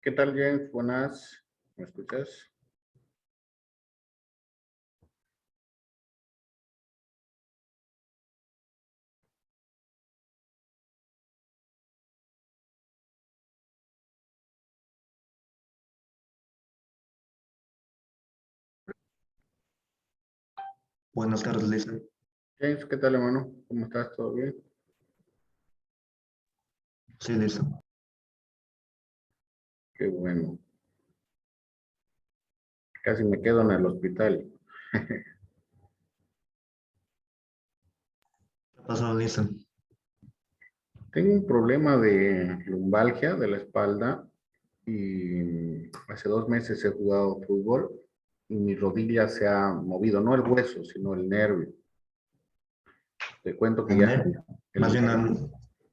¿Qué tal, James? Buenas. ¿Me escuchas? Buenas tardes, Lisa. James, ¿qué tal, hermano? ¿Cómo estás? ¿Todo bien? Sí, Lisa. Qué bueno. Casi me quedo en el hospital. ¿Qué ha pasado, Lisa? Tengo un problema de lumbalgia de la espalda y hace 2 meses he jugado fútbol y mi rodilla se ha movido, no el hueso, sino el nervio. Te cuento que El ya nervio. el Más bien nervio.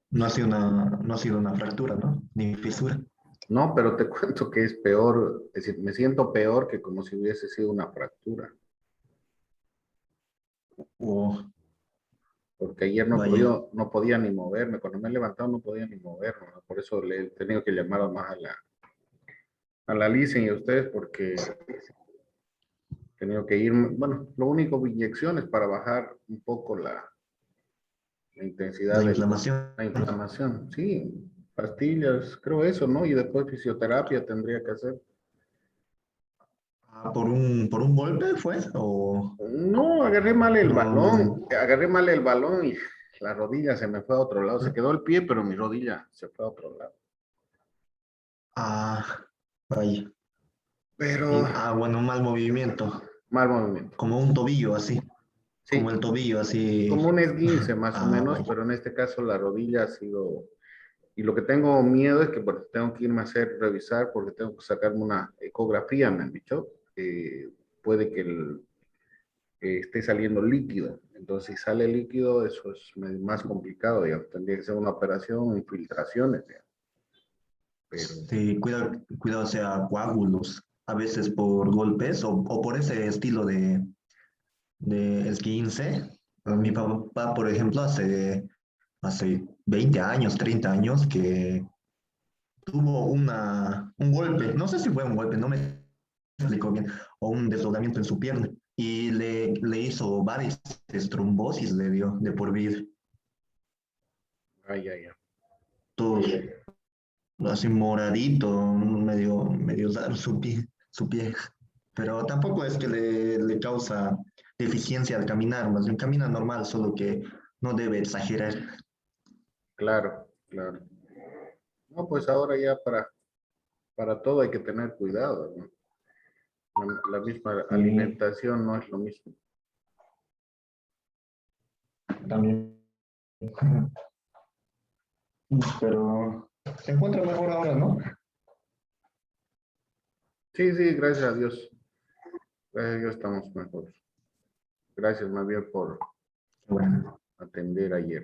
no ha sido una fractura, ¿no? Ni fisura. No, pero te cuento que es peor, es decir, me siento peor que como si hubiese sido una fractura. Oh, Porque ayer vaya. no podía ni moverme, cuando me he levantado no podía ni moverme, ¿no? Por eso le he tenido que llamar más a la Licen y a ustedes porque he tenido que ir, bueno, lo único, inyecciones para bajar un poco la intensidad La de inflamación. la inflamación, sí, pastillas, creo eso, ¿no? Y después fisioterapia tendría que hacer. Ah, por un golpe fue? ¿O No, no, más bien? agarré mal el balón y la rodilla se me fue a otro lado, se quedó el pie, pero mi rodilla se fue a otro lado. Ah, vaya. Pero Bueno, un mal movimiento. mal movimiento. Como un tobillo, así. Como Sí, el tobillo, así. como un esguince más o Ah, menos, vaya. pero en este caso la rodilla ha sido, y lo que tengo miedo es que bueno, tengo que irme a hacer revisar porque tengo que sacarme una ecografía, me han dicho, puede que esté saliendo líquido, entonces si sale líquido eso es más complicado, digamos, tendría que ser una operación, infiltraciones, digamos. Pero Sí, cuidado, o sea, coágulos. A veces por golpes o por ese estilo de esguince. Mi ujú, papá, por ejemplo, hace 20 años, 30 años, que tuvo un golpe, no sé si fue un golpe, no me explicó bien, o un desdoblamiento en su pierna, y le hizo varias trombosis, le dio de por vida, ay, ay, ay. todo así moradito, medio raro su pie, pero tampoco es que le causa deficiencia al caminar, más bien camina normal, solo que no debe exagerar. Claro, claro. No, pues ahora ya para todo hay que tener cuidado, ¿no? La misma Y alimentación no es lo mismo. también, pero se encuentra mejor ahora, ¿no? Sí, sí, gracias a Dios. Gracias a Dios estamos mejor. Gracias más bien por Bueno, atender ayer.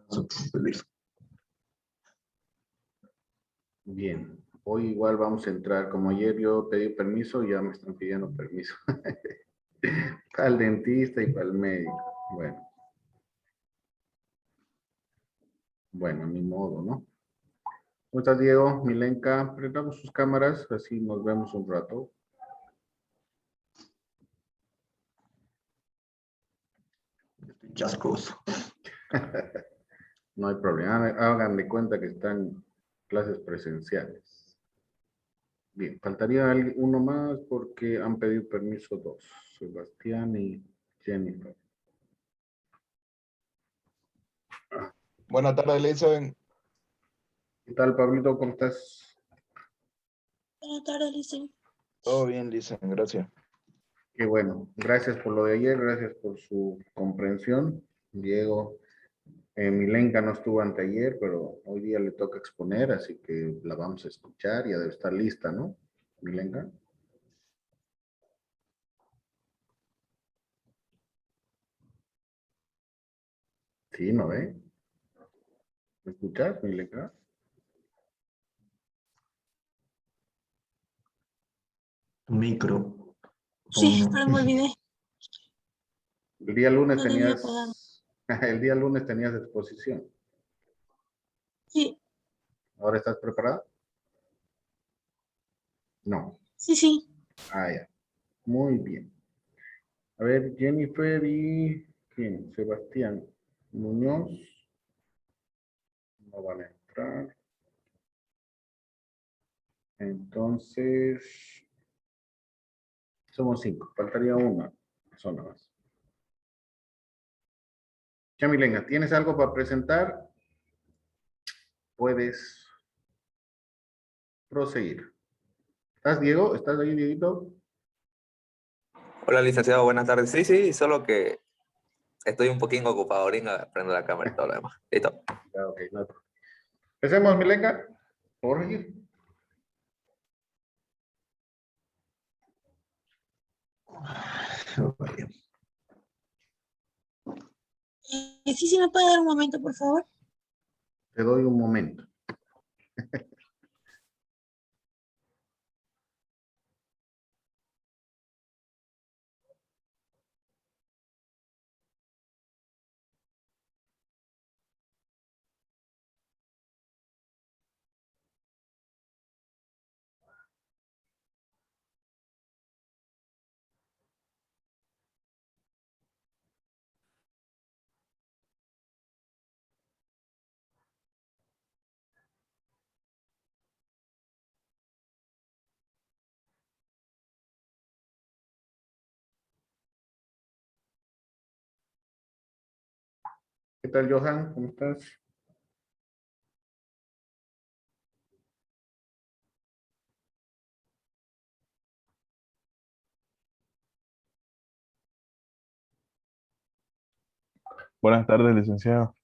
súper feliz. Bien, hoy igual vamos a entrar. Como ayer yo pedí permiso, ya me están pidiendo permiso. Para el dentista y para el médico. Bueno, bueno, ni modo, ¿no? ¿Cómo estás, Diego? Milenka, prendamos sus cámaras, así nos vemos un rato. Chascoso. No hay problema. Hagan de cuenta que están clases presenciales. Bien, faltaría uno más porque han pedido permiso dos, Sebastián y Jennifer. Buenas tardes, Elizabeth. ¿Qué tal, Pablito? ¿Cómo estás? Buenas tardes, Licen. Todo bien, Lisa, gracias. Qué bueno. Gracias por lo de ayer, gracias por su comprensión. Diego, Milenka no estuvo anteayer, pero hoy día le toca exponer, así que la vamos a escuchar, ya debe estar lista, ¿no? Milenka. Sí, ¿no ve? ¿Me escuchas, Milenka? Micro. O Sí, no. pero me olvidé. El día lunes No debía pagar. tenías, el día lunes tenías exposición. Sí, ¿Ahora estás preparada? No. sí. Ah, ya. Muy bien. A ver, Jennifer y ¿quién? Sebastián Muñoz. No van a entrar. Entonces, somos 5. Faltaría una persona más. Chamilenga, ¿tienes algo para presentar? Puedes proseguir. ¿Estás, Diego? ¿Estás ahí, Dieguito? Hola, licenciado, buenas tardes. Sí, sí, solo que estoy un poquito ocupado. Ahorita prendo la cámara y todo lo demás. Listo. Ya, ok, no hay problema. Empecemos, Milenga. Por ir. Sí, me puede dar un momento, por favor. Te doy un momento. ¿Qué tal, Johan? ¿Cómo estás? Buenas tardes, licenciado.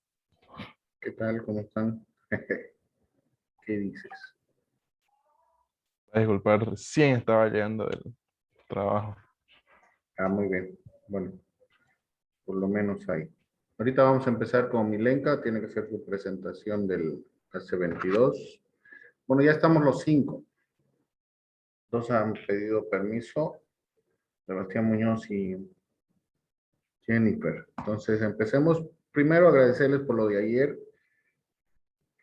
¿Qué tal? ¿Cómo están? ¿Qué dices? A disculpar, recién estaba llegando del trabajo. Ah, muy bien. Bueno, por lo menos ahí. Ahorita vamos a empezar con Milenka. Tiene que ser su presentación del AC22. Bueno, ya estamos los 5. Dos han pedido permiso. Sebastián Muñoz y Jennifer. Entonces, empecemos. Primero, agradecerles por lo de ayer.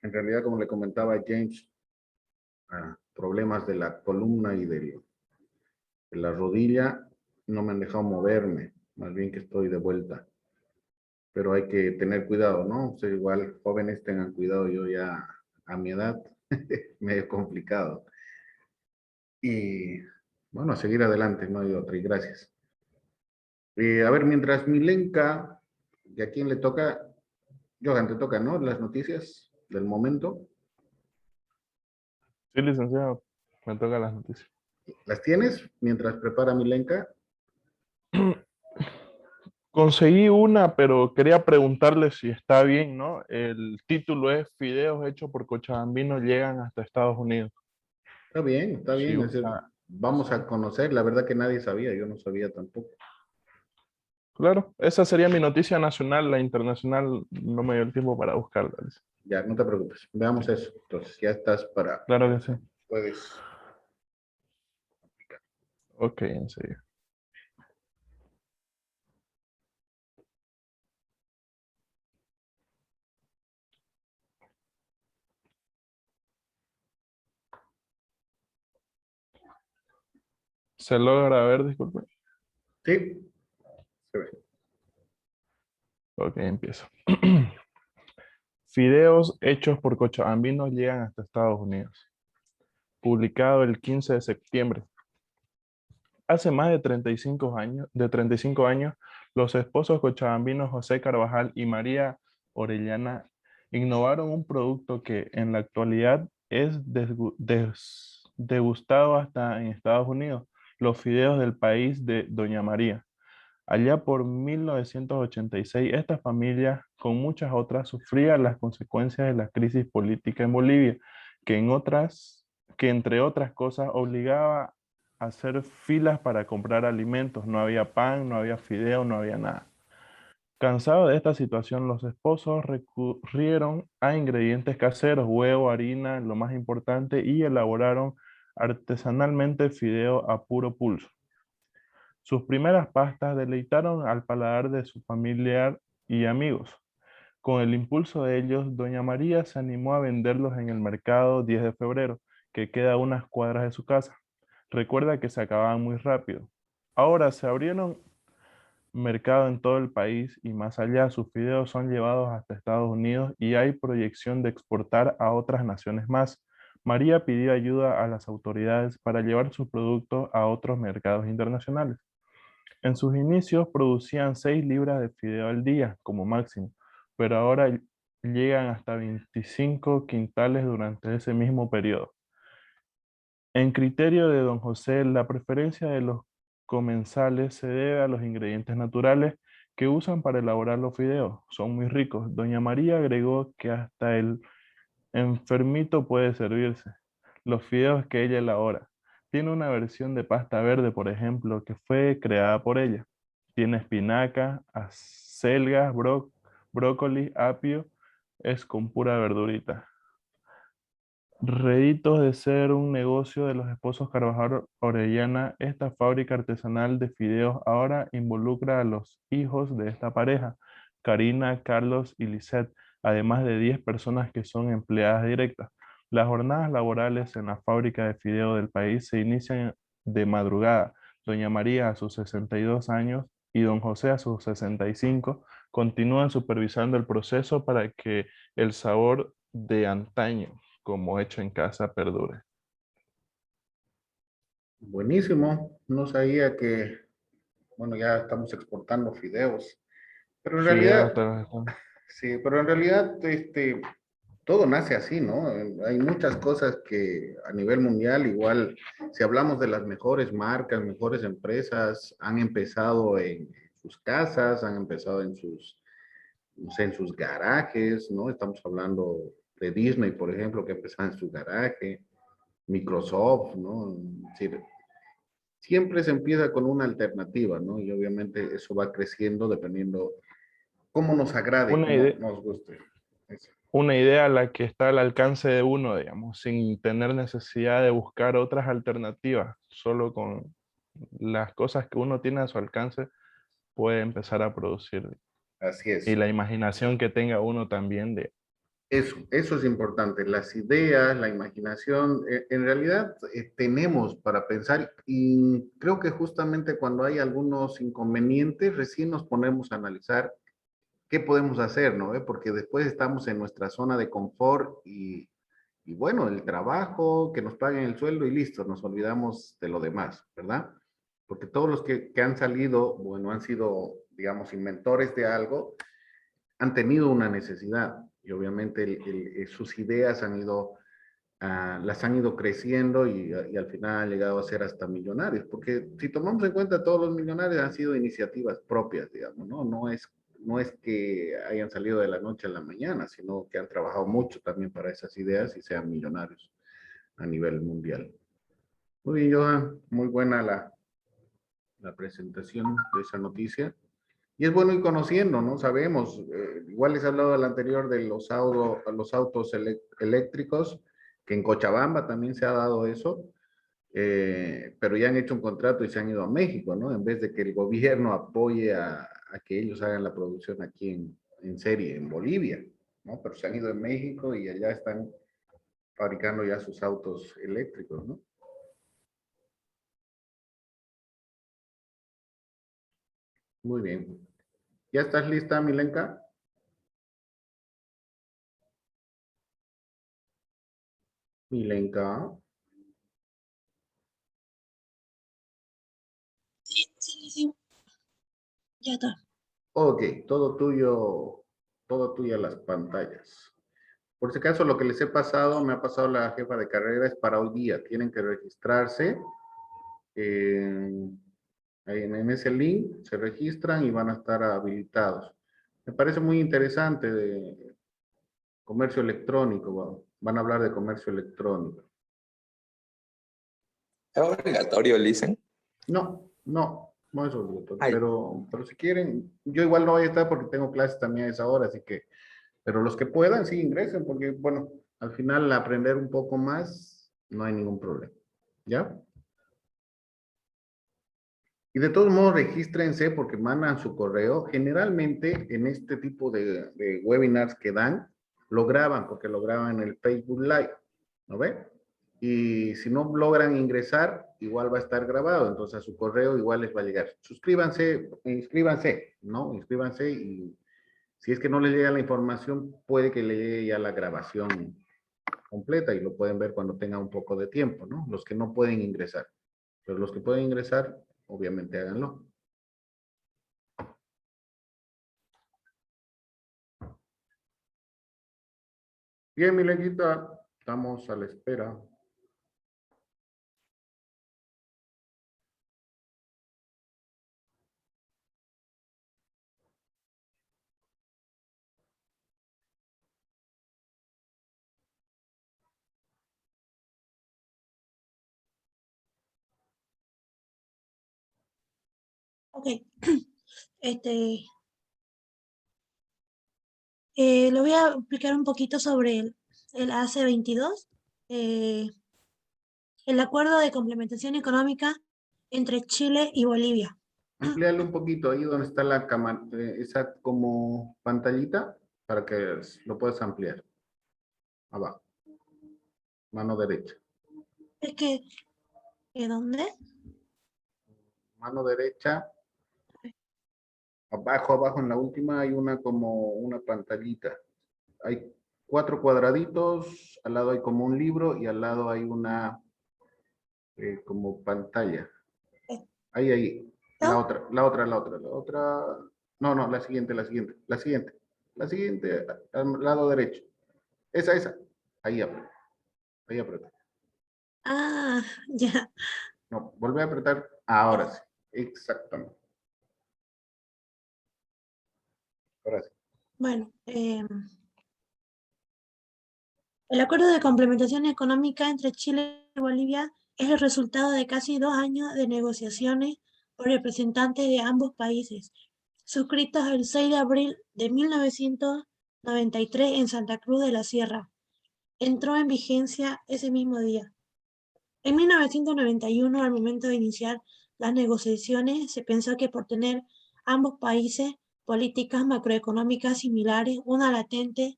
En realidad, como le comentaba a James, problemas de la columna y de la rodilla no me han dejado moverme. Más bien que estoy de vuelta. Pero hay que tener cuidado, ¿no? O sea, igual jóvenes tengan cuidado, yo ya a mi edad, medio complicado. Y bueno, a seguir adelante, no hay otra, y gracias. A ver, mientras Milenka, ¿y a quién le toca? Johan, te toca, ¿no? Las noticias del momento. Sí, licenciado, me toca las noticias. ¿Las tienes mientras prepara Milenka? Conseguí una, pero quería preguntarle si está bien, ¿no? El título es Fideos hechos por Cochabambino llegan hasta Estados Unidos. Está bien, está Si bien. gusta. Vamos a conocer, la verdad que nadie sabía, yo no sabía tampoco. Claro, esa sería mi noticia nacional, la internacional no me dio el tiempo para buscarla. Lice. Ya, no te preocupes, veamos eso. Entonces, ya estás para, Claro que sí. puedes. Ok, enseguida. ¿Se logra ver? Disculpe. Sí, se ve. Ok, empiezo. Fideos hechos por Cochabambino llegan hasta Estados Unidos. Publicado el 15 de septiembre. Hace más de 35 años, los esposos cochabambinos José Carvajal y María Orellana innovaron un producto que en la actualidad es degustado hasta en Estados Unidos, los fideos del país de Doña María. Allá por 1986, esta familia, con muchas otras, sufría las consecuencias de la crisis política en Bolivia, que, que entre otras cosas obligaba a hacer filas para comprar alimentos. No había pan, no había fideo, no había nada. Cansados de esta situación, los esposos recurrieron a ingredientes caseros, huevo, harina, lo más importante, y elaboraron artesanalmente fideo a puro pulso. Sus primeras pastas deleitaron al paladar de su familiar y amigos. Con el impulso de ellos, doña María se animó a venderlos en el mercado 10 de febrero, que queda a unas cuadras de su casa. Recuerda que se acababan muy rápido. Ahora se abrieron mercado en todo el país y más allá, sus fideos son llevados hasta Estados Unidos y hay proyección de exportar a otras naciones más. María pidió ayuda a las autoridades para llevar sus productos a otros mercados internacionales. En sus inicios producían 6 libras de fideo al día como máximo, pero ahora llegan hasta 25 quintales durante ese mismo periodo. En criterio de don José, la preferencia de los comensales se debe a los ingredientes naturales que usan para elaborar los fideos. Son muy ricos. Doña María agregó que hasta el enfermito puede servirse. Los fideos que ella elabora. Tiene una versión de pasta verde, por ejemplo, que fue creada por ella. Tiene espinaca, acelgas, brócoli, apio. Es con pura verdurita. Réditos de ser un negocio de los esposos Carvajal Orellana, esta fábrica artesanal de fideos ahora involucra a los hijos de esta pareja, Karina, Carlos y Lisette, además de 10 personas que son empleadas directas. Las jornadas laborales en la fábrica de fideos del país se inician de madrugada. Doña María a sus 62 años y don José a sus 65 continúan supervisando el proceso para que el sabor de antaño como hecho en casa perdure. Buenísimo. No sabía que, bueno, ya estamos exportando fideos. Pero en Fideos, realidad, tal. sí, pero en realidad, todo nace así, ¿no? Hay muchas cosas que a nivel mundial, igual, si hablamos de las mejores marcas, mejores empresas, han empezado en sus casas, han empezado en sus, no sé, en sus garajes, ¿no? Estamos hablando de Disney, por ejemplo, que empezó en su garaje, Microsoft, ¿no? Es decir, siempre se empieza con una alternativa, ¿no? Y obviamente eso va creciendo dependiendo cómo nos agrade, Una cómo idea, nos guste. Eso. una idea a la que está al alcance de uno, digamos, sin tener necesidad de buscar otras alternativas, solo con las cosas que uno tiene a su alcance puede empezar a producir. Así Y es. la imaginación que tenga uno también de... Eso es importante. Las ideas, la imaginación, en realidad tenemos para pensar y creo que justamente cuando hay algunos inconvenientes, recién nos ponemos a analizar qué podemos hacer, ¿no? Porque después estamos en nuestra zona de confort y bueno, el trabajo, que nos paguen el sueldo y listo, nos olvidamos de lo demás, ¿verdad? Porque todos los que han salido, bueno, han sido, digamos, inventores de algo, han tenido una necesidad y obviamente sus ideas han ido, las han ido creciendo y al final han llegado a ser hasta millonarios, porque si tomamos en cuenta todos los millonarios han sido iniciativas propias, digamos, ¿no? No es que hayan salido de la noche a la mañana, sino que han trabajado mucho también para esas ideas y sean millonarios a nivel mundial. Muy bien, Johan, muy buena la presentación de esa noticia. Y es bueno ir conociendo, ¿no? Sabemos, igual les he hablado al anterior de los autos eléctricos, que en Cochabamba también se ha dado eso, pero ya han hecho un contrato y se han ido a México, ¿no? En vez de que el gobierno apoye a que ellos hagan la producción aquí en serie, en Bolivia, ¿no? Pero se han ido a México y allá están fabricando ya sus autos eléctricos, ¿no? Muy bien. ¿Ya estás lista, Milenka? Milenka. Sí, sí, sí, sí. Ya está. Ok, todo tuyo las pantallas. Por si acaso, lo que les he pasado, me ha pasado la jefa de carrera, es para hoy día. Tienen que registrarse. En ese link se registran y van a estar habilitados. Me parece muy interesante de comercio electrónico. Van a hablar de comercio electrónico. ¿Es obligatorio el licencia? No es obligatorio, Ay, pero si quieren, yo igual no voy a estar porque tengo clases también a esa hora, así que, pero los que puedan, sí ingresen, porque bueno, al final aprender un poco más, no hay ningún problema. ¿Ya? Y de todos modos, regístrense porque mandan su correo. Generalmente en este tipo de webinars que dan, lo graban porque lo graban en el Facebook Live, ¿no ve? Y si no logran ingresar, igual va a estar grabado, entonces a su correo igual les va a llegar. Suscríbanse, inscríbanse, ¿no? Inscríbanse y si es que no les llega la información, puede que le llegue ya la grabación completa y lo pueden ver cuando tengan un poco de tiempo, ¿no? Los que no pueden ingresar. Pero los que pueden ingresar, obviamente háganlo. Bien, Milenita, estamos a la espera. Ok. Este, le voy a explicar un poquito sobre el AC-22, el acuerdo de complementación económica entre Chile y Bolivia. Ampliarle un poquito ahí donde está la cámara, esa como pantallita, para que lo puedas ampliar. Abajo, mano derecha. Es que, ¿dónde? Mano derecha, abajo, abajo en la última hay una como una pantallita. Hay 4 cuadraditos, al lado hay como un libro y al lado hay una como pantalla. Ahí. La ¿No? otra, la otra, la otra, la otra. No, no, la siguiente, la siguiente, la siguiente. La siguiente, al lado derecho. Esa. Ahí aprieta. Ahí aprieta. Ah, ya. No, vuelve a apretar. Ahora sí. Exactamente. Ahora sí. Bueno, el acuerdo de complementación económica entre Chile y Bolivia es el resultado de casi 2 años de negociaciones por representantes de ambos países, suscritos el 6 de abril de 1993 en Santa Cruz de la Sierra. Entró en vigencia ese mismo día. En 1991, al momento de iniciar las negociaciones, se pensó que por tener ambos países políticas macroeconómicas similares, una latente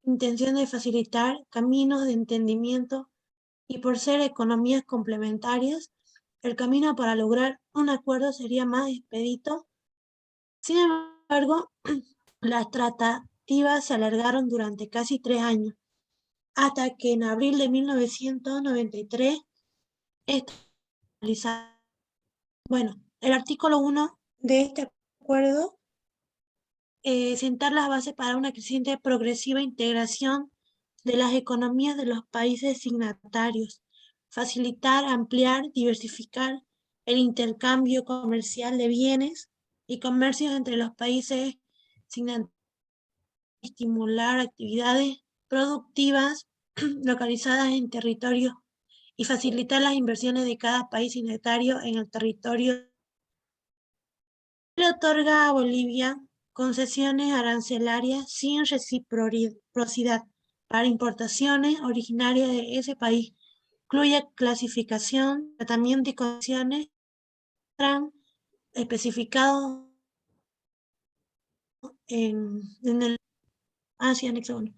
intención de facilitar caminos de entendimiento y por ser economías complementarias, el camino para lograr un acuerdo sería más expedito. Sin embargo, las tratativas se alargaron durante casi 3 años, hasta que en abril de 1993 esta bueno, el artículo 1 de este acuerdo, sentar las bases para una creciente progresiva integración de las economías de los países signatarios, facilitar, ampliar, diversificar el intercambio comercial de bienes y comercios entre los países signatarios, estimular actividades productivas localizadas en territorios y facilitar las inversiones de cada país signatario en el territorio. Le otorga a Bolivia concesiones arancelarias sin reciprocidad para importaciones originarias de ese país, incluye clasificación, tratamiento y condiciones especificados en el anexo 1.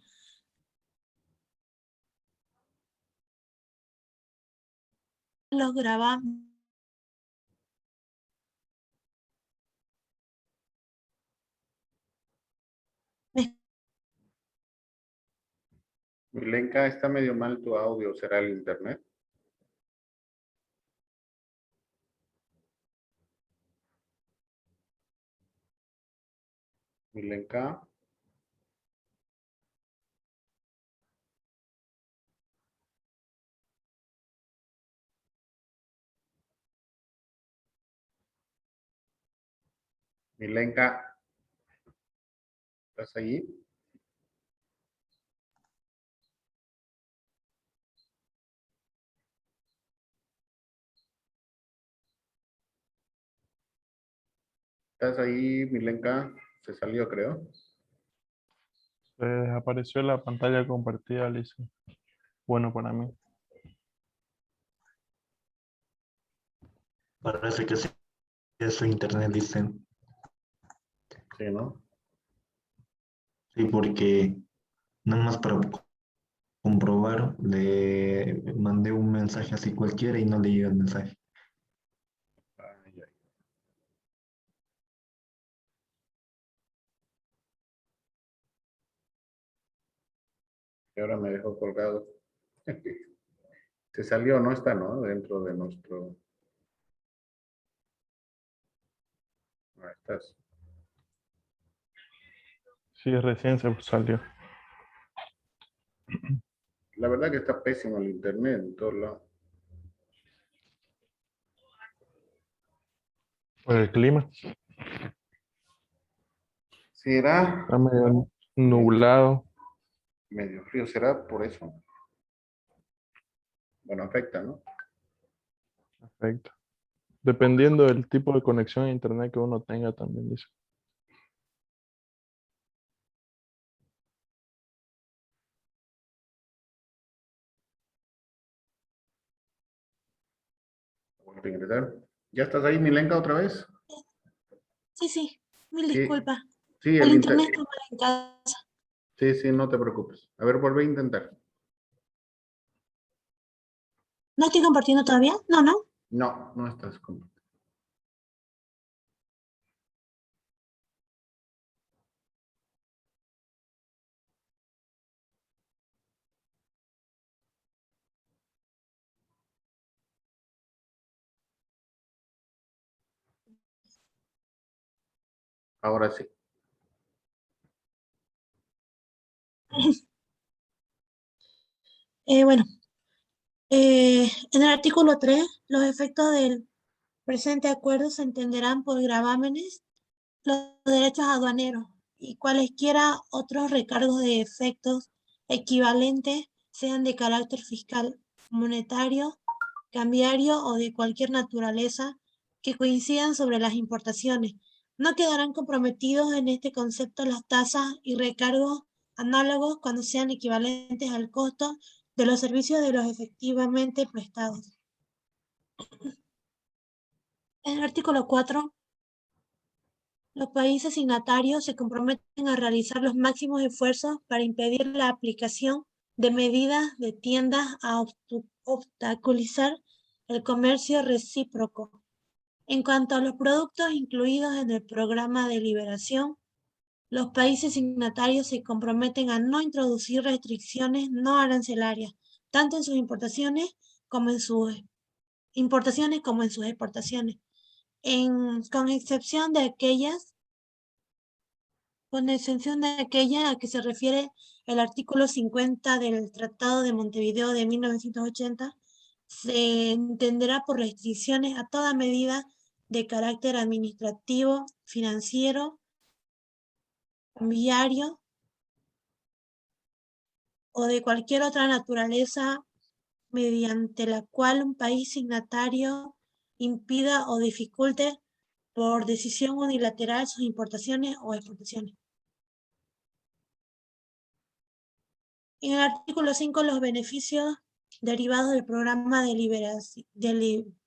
Los gravamen. Milenka, está medio mal tu audio. ¿Será el internet? Milenka. Milenka, ¿estás allí? ¿Estás ahí, Milenka? Se salió, creo. Se desapareció la pantalla compartida, Lisa. Bueno, para mí. Parece que sí. Eso internet dicen. Sí, ¿no? Sí, porque nada más para comprobar, le mandé un mensaje así cualquiera y no le llega el mensaje. Ay, ay. Y ahora me dejó colgado. Se salió, no está, ¿no? Dentro de nuestro... Ahí estás. Sí, recién se salió. La verdad que está pésimo el internet en todos lados. Por el clima. ¿Será Está medio nublado. medio frío? ¿Será por eso? Bueno, afecta, ¿no? Perfecto. Dependiendo del tipo de conexión a internet que uno tenga también, dice. Vuelvo a ingresar. ¿Ya estás ahí, Milenka, otra vez? Sí, mil Sí, disculpas. sí, El internet está mal en casa. sí, sí, no te preocupes. A ver, volví a intentar. ¿No estoy compartiendo todavía? No. No, no estás como. Ahora sí. Bueno, en el artículo 3, los efectos del presente acuerdo se entenderán por gravámenes, los derechos aduaneros y cualesquiera otros recargos de efectos equivalentes, sean de carácter fiscal, monetario, cambiario o de cualquier naturaleza, que coincidan sobre las importaciones. No quedarán comprometidos en este concepto las tasas y recargos análogos cuando sean equivalentes al costo de los servicios de los efectivamente prestados. En el artículo 4, los países signatarios se comprometen a realizar los máximos esfuerzos para impedir la aplicación de medidas de tiendas a obstaculizar el comercio recíproco. En cuanto a los productos incluidos en el programa de liberación, los países signatarios se comprometen a no introducir restricciones no arancelarias, tanto en sus importaciones como en sus exportaciones, con excepción de aquellas a que se refiere el artículo 50 del Tratado de Montevideo de 1980, se entenderá por restricciones a toda medida de carácter administrativo, financiero, cambiario o de cualquier otra naturaleza mediante la cual un país signatario impida o dificulte por decisión unilateral sus importaciones o exportaciones. En el artículo 5, los beneficios derivados del programa de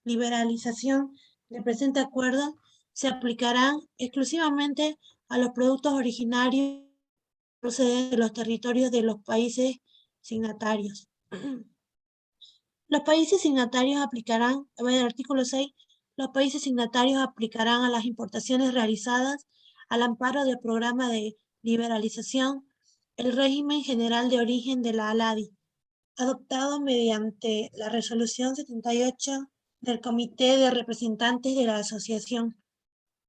liberalización del presente acuerdo se aplicarán exclusivamente a los productos originarios procedentes de los territorios de los países signatarios. Los países signatarios aplicarán, en el artículo 6, los países signatarios aplicarán a las importaciones realizadas al amparo del programa de liberalización el régimen general de origen de la ALADI, adoptado mediante la resolución 78 del Comité de Representantes de la Asociación,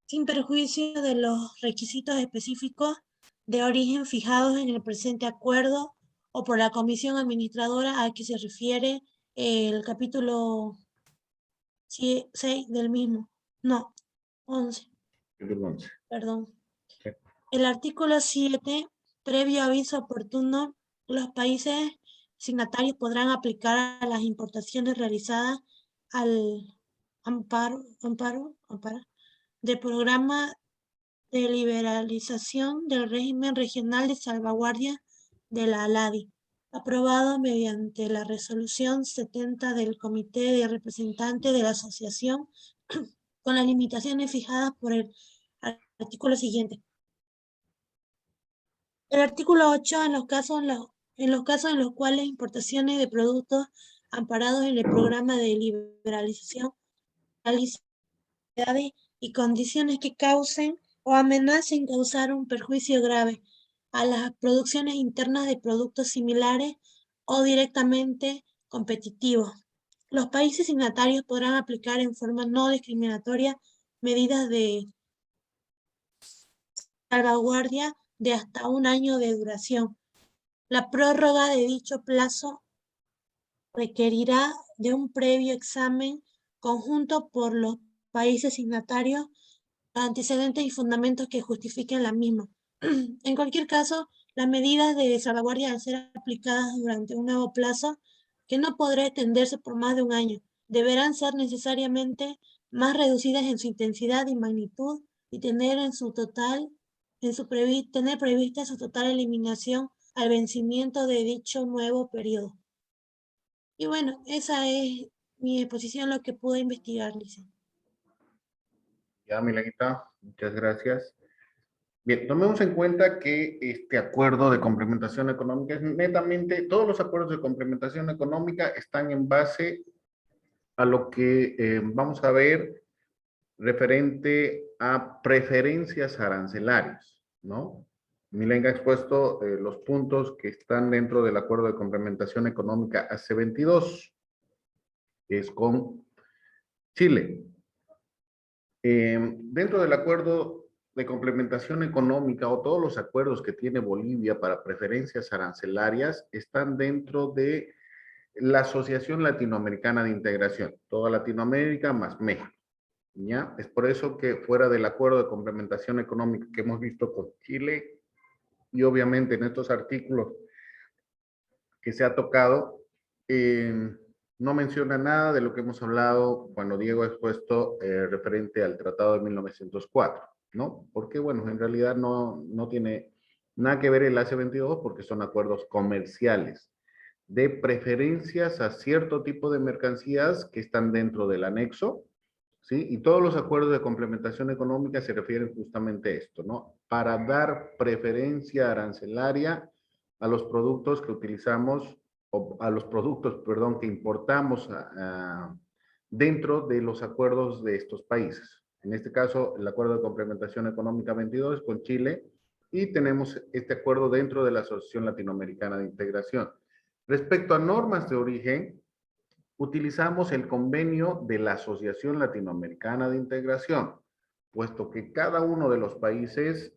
sin perjuicio de los requisitos específicos de origen fijados en el presente acuerdo o por la comisión administradora a que se refiere el capítulo 6 del mismo. No, 11, perdón. Sí. El artículo 7, previo aviso oportuno, los países signatarios podrán aplicar a las importaciones realizadas al amparo del programa de liberalización del régimen regional de salvaguardia de la ALADI, aprobado mediante la resolución 70 del Comité de Representantes de la Asociación con las limitaciones fijadas por el artículo siguiente. El artículo 8, en los casos en los cuales importaciones de productos amparados en el programa de liberalización y condiciones que causen o amenacen causar un perjuicio grave a las producciones internas de productos similares o directamente competitivos. Los países signatarios podrán aplicar en forma no discriminatoria medidas de salvaguardia de hasta un año de duración. La prórroga de dicho plazo requerirá de un previo examen conjunto por los países signatarios, antecedentes y fundamentos que justifiquen la misma. En cualquier caso, las medidas de salvaguardia al ser aplicadas durante un nuevo plazo, que no podrá extenderse por más de un año, deberán ser necesariamente más reducidas en su intensidad y magnitud y tener tener prevista su total eliminación al vencimiento de dicho nuevo periodo. Y bueno, esa es mi exposición, lo que pude investigar, Lice. Ya, Milenita, muchas gracias. Bien, tomemos en cuenta que este acuerdo de complementación económica es netamente, todos los acuerdos de complementación económica están en base a lo que vamos a ver referente a preferencias arancelarias, ¿no? Milenga ha expuesto los puntos que están dentro del acuerdo de complementación económica AC22, que es con Chile. Dentro del acuerdo de complementación económica o todos los acuerdos que tiene Bolivia para preferencias arancelarias están dentro de la Asociación Latinoamericana de Integración, toda Latinoamérica más México. ¿Ya? Es por eso que fuera del acuerdo de complementación económica que hemos visto con Chile y obviamente en estos artículos que se ha tocado, no menciona nada de lo que hemos hablado cuando Diego ha expuesto referente al Tratado de 1904, ¿no? Porque, bueno, en realidad no tiene nada que ver el AC22 porque son acuerdos comerciales de preferencias a cierto tipo de mercancías que están dentro del anexo, ¿sí? Y todos los acuerdos de complementación económica se refieren justamente a esto, ¿no? Para dar preferencia arancelaria a los productos que utilizamos, o a los productos, perdón, que importamos dentro de los acuerdos de estos países. En este caso, el acuerdo de complementación económica 22 con Chile y tenemos este acuerdo dentro de la Asociación Latinoamericana de Integración. Respecto a normas de origen, utilizamos el convenio de la Asociación Latinoamericana de Integración, puesto que cada uno de los países,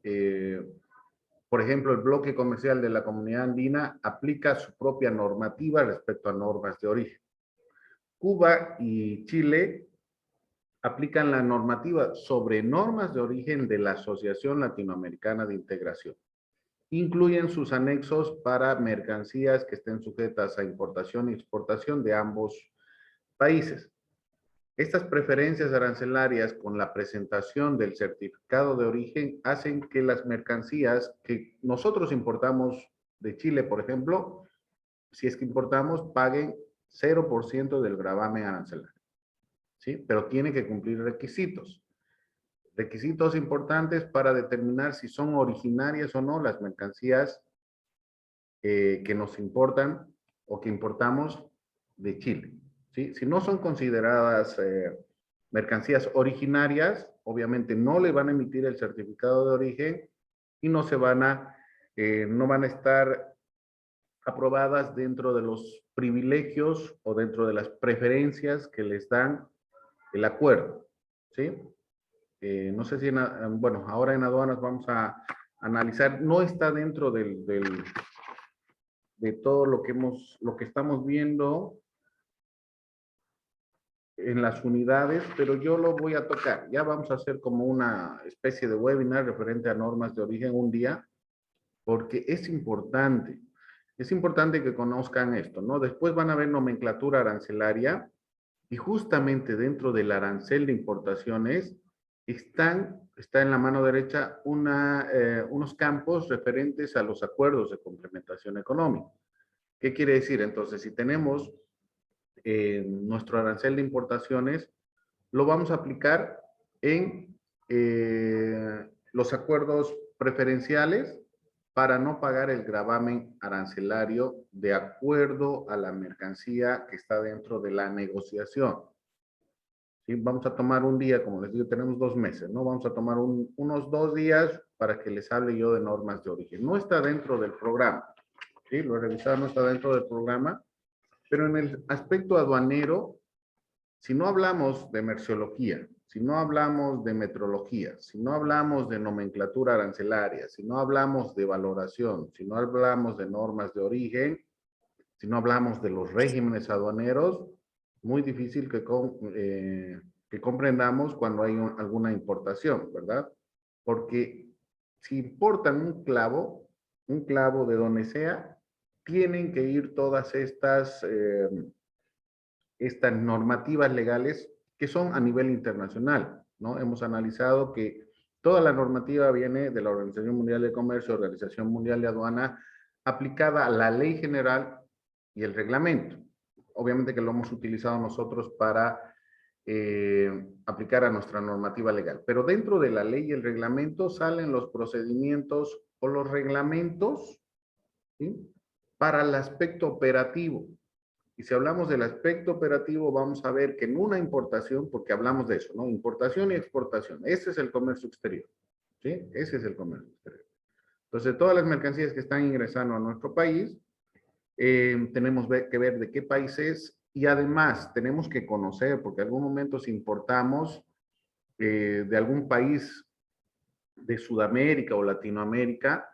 por ejemplo, el bloque comercial de la Comunidad Andina aplica su propia normativa respecto a normas de origen. Cuba y Chile aplican la normativa sobre normas de origen de la Asociación Latinoamericana de Integración. Incluyen sus anexos para mercancías que estén sujetas a importación y exportación de ambos países. Estas preferencias arancelarias con la presentación del certificado de origen hacen que las mercancías que nosotros importamos de Chile, por ejemplo, si es que importamos, paguen 0% del gravamen arancelario, ¿sí? Pero tienen que cumplir requisitos. Requisitos importantes para determinar si son originarias o no las mercancías que nos importan o que importamos de Chile, ¿sí? Si no son consideradas mercancías originarias, obviamente no le van a emitir el certificado de origen y no van a estar aprobadas dentro de los privilegios o dentro de las preferencias que les dan el acuerdo, ¿sí? No sé si, bueno, ahora en aduanas vamos a analizar, no está dentro de todo lo que estamos viendo en las unidades, pero yo lo voy a tocar. Ya vamos a hacer como una especie de webinar referente a normas de origen un día, porque es importante que conozcan esto, ¿no? Después van a ver nomenclatura arancelaria y justamente dentro del arancel de importaciones está en la mano derecha unos campos referentes a los acuerdos de complementación económica. ¿Qué quiere decir? Entonces, si tenemos nuestro arancel de importaciones, lo vamos a aplicar en los acuerdos preferenciales para no pagar el gravamen arancelario de acuerdo a la mercancía que está dentro de la negociación. ¿Sí? Vamos a tomar un día, como les digo, tenemos 2 meses, ¿no? Vamos a tomar unos 2 días para que les hable yo de normas de origen. No está dentro del programa, ¿sí? Lo he revisado, no está dentro del programa, pero en el aspecto aduanero, si no hablamos de merciología, si no hablamos de metrología, si no hablamos de nomenclatura arancelaria, si no hablamos de valoración, si no hablamos de normas de origen, si no hablamos de los regímenes aduaneros, muy difícil que comprendamos cuando hay alguna importación, ¿verdad? Porque si importan un clavo de donde sea, tienen que ir todas estas normativas legales que son a nivel internacional, ¿no? Hemos analizado que toda la normativa viene de la Organización Mundial de Comercio, Organización Mundial de Aduana, aplicada a la ley general y el reglamento. Obviamente que lo hemos utilizado nosotros para aplicar a nuestra normativa legal, pero dentro de la ley y el reglamento salen los procedimientos o los reglamentos, ¿sí? Para el aspecto operativo. Y si hablamos del aspecto operativo, vamos a ver que en una importación, porque hablamos de eso, ¿no? Importación y exportación. Ese es el comercio exterior, ¿sí? Ese es el comercio exterior. Entonces, todas las mercancías que están ingresando a nuestro país, tenemos que ver de qué país es y además tenemos que conocer, porque en algún momento si importamos de algún país de Sudamérica o Latinoamérica,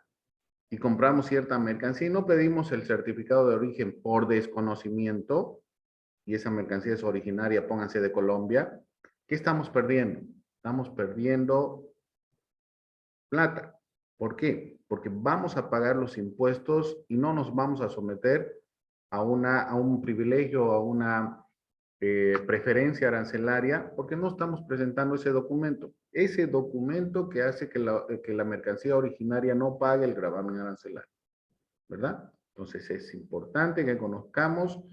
y compramos cierta mercancía y no pedimos el certificado de origen por desconocimiento, y esa mercancía es originaria, pónganse de Colombia, ¿qué estamos perdiendo? Estamos perdiendo plata. ¿Por qué? Porque vamos a pagar los impuestos y no nos vamos a someter a un privilegio, a una preferencia arancelaria, porque no estamos presentando ese documento. Ese documento que hace que la mercancía originaria no pague el gravamen arancelario, ¿verdad? Entonces es importante que conozcamos.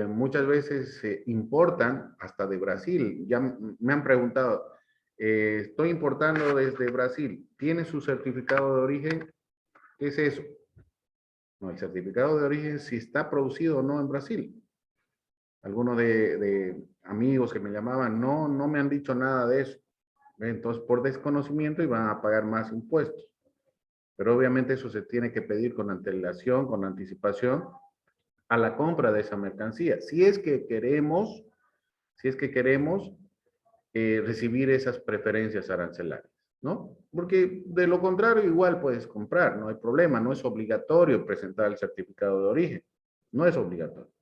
Muchas veces se importan hasta de Brasil. Ya me han preguntado, estoy importando desde Brasil, ¿tiene su certificado de origen? ¿Qué es eso? No, el certificado de origen si está producido o no en Brasil. Algunos de amigos que me llamaban, no me han dicho nada de eso. Entonces, por desconocimiento iban a pagar más impuestos. Pero obviamente eso se tiene que pedir con antelación, con anticipación a la compra de esa mercancía. Si es que queremos recibir esas preferencias arancelarias, ¿no? Porque de lo contrario igual puedes comprar, no hay problema, no es obligatorio presentar el certificado de origen, no es obligatorio.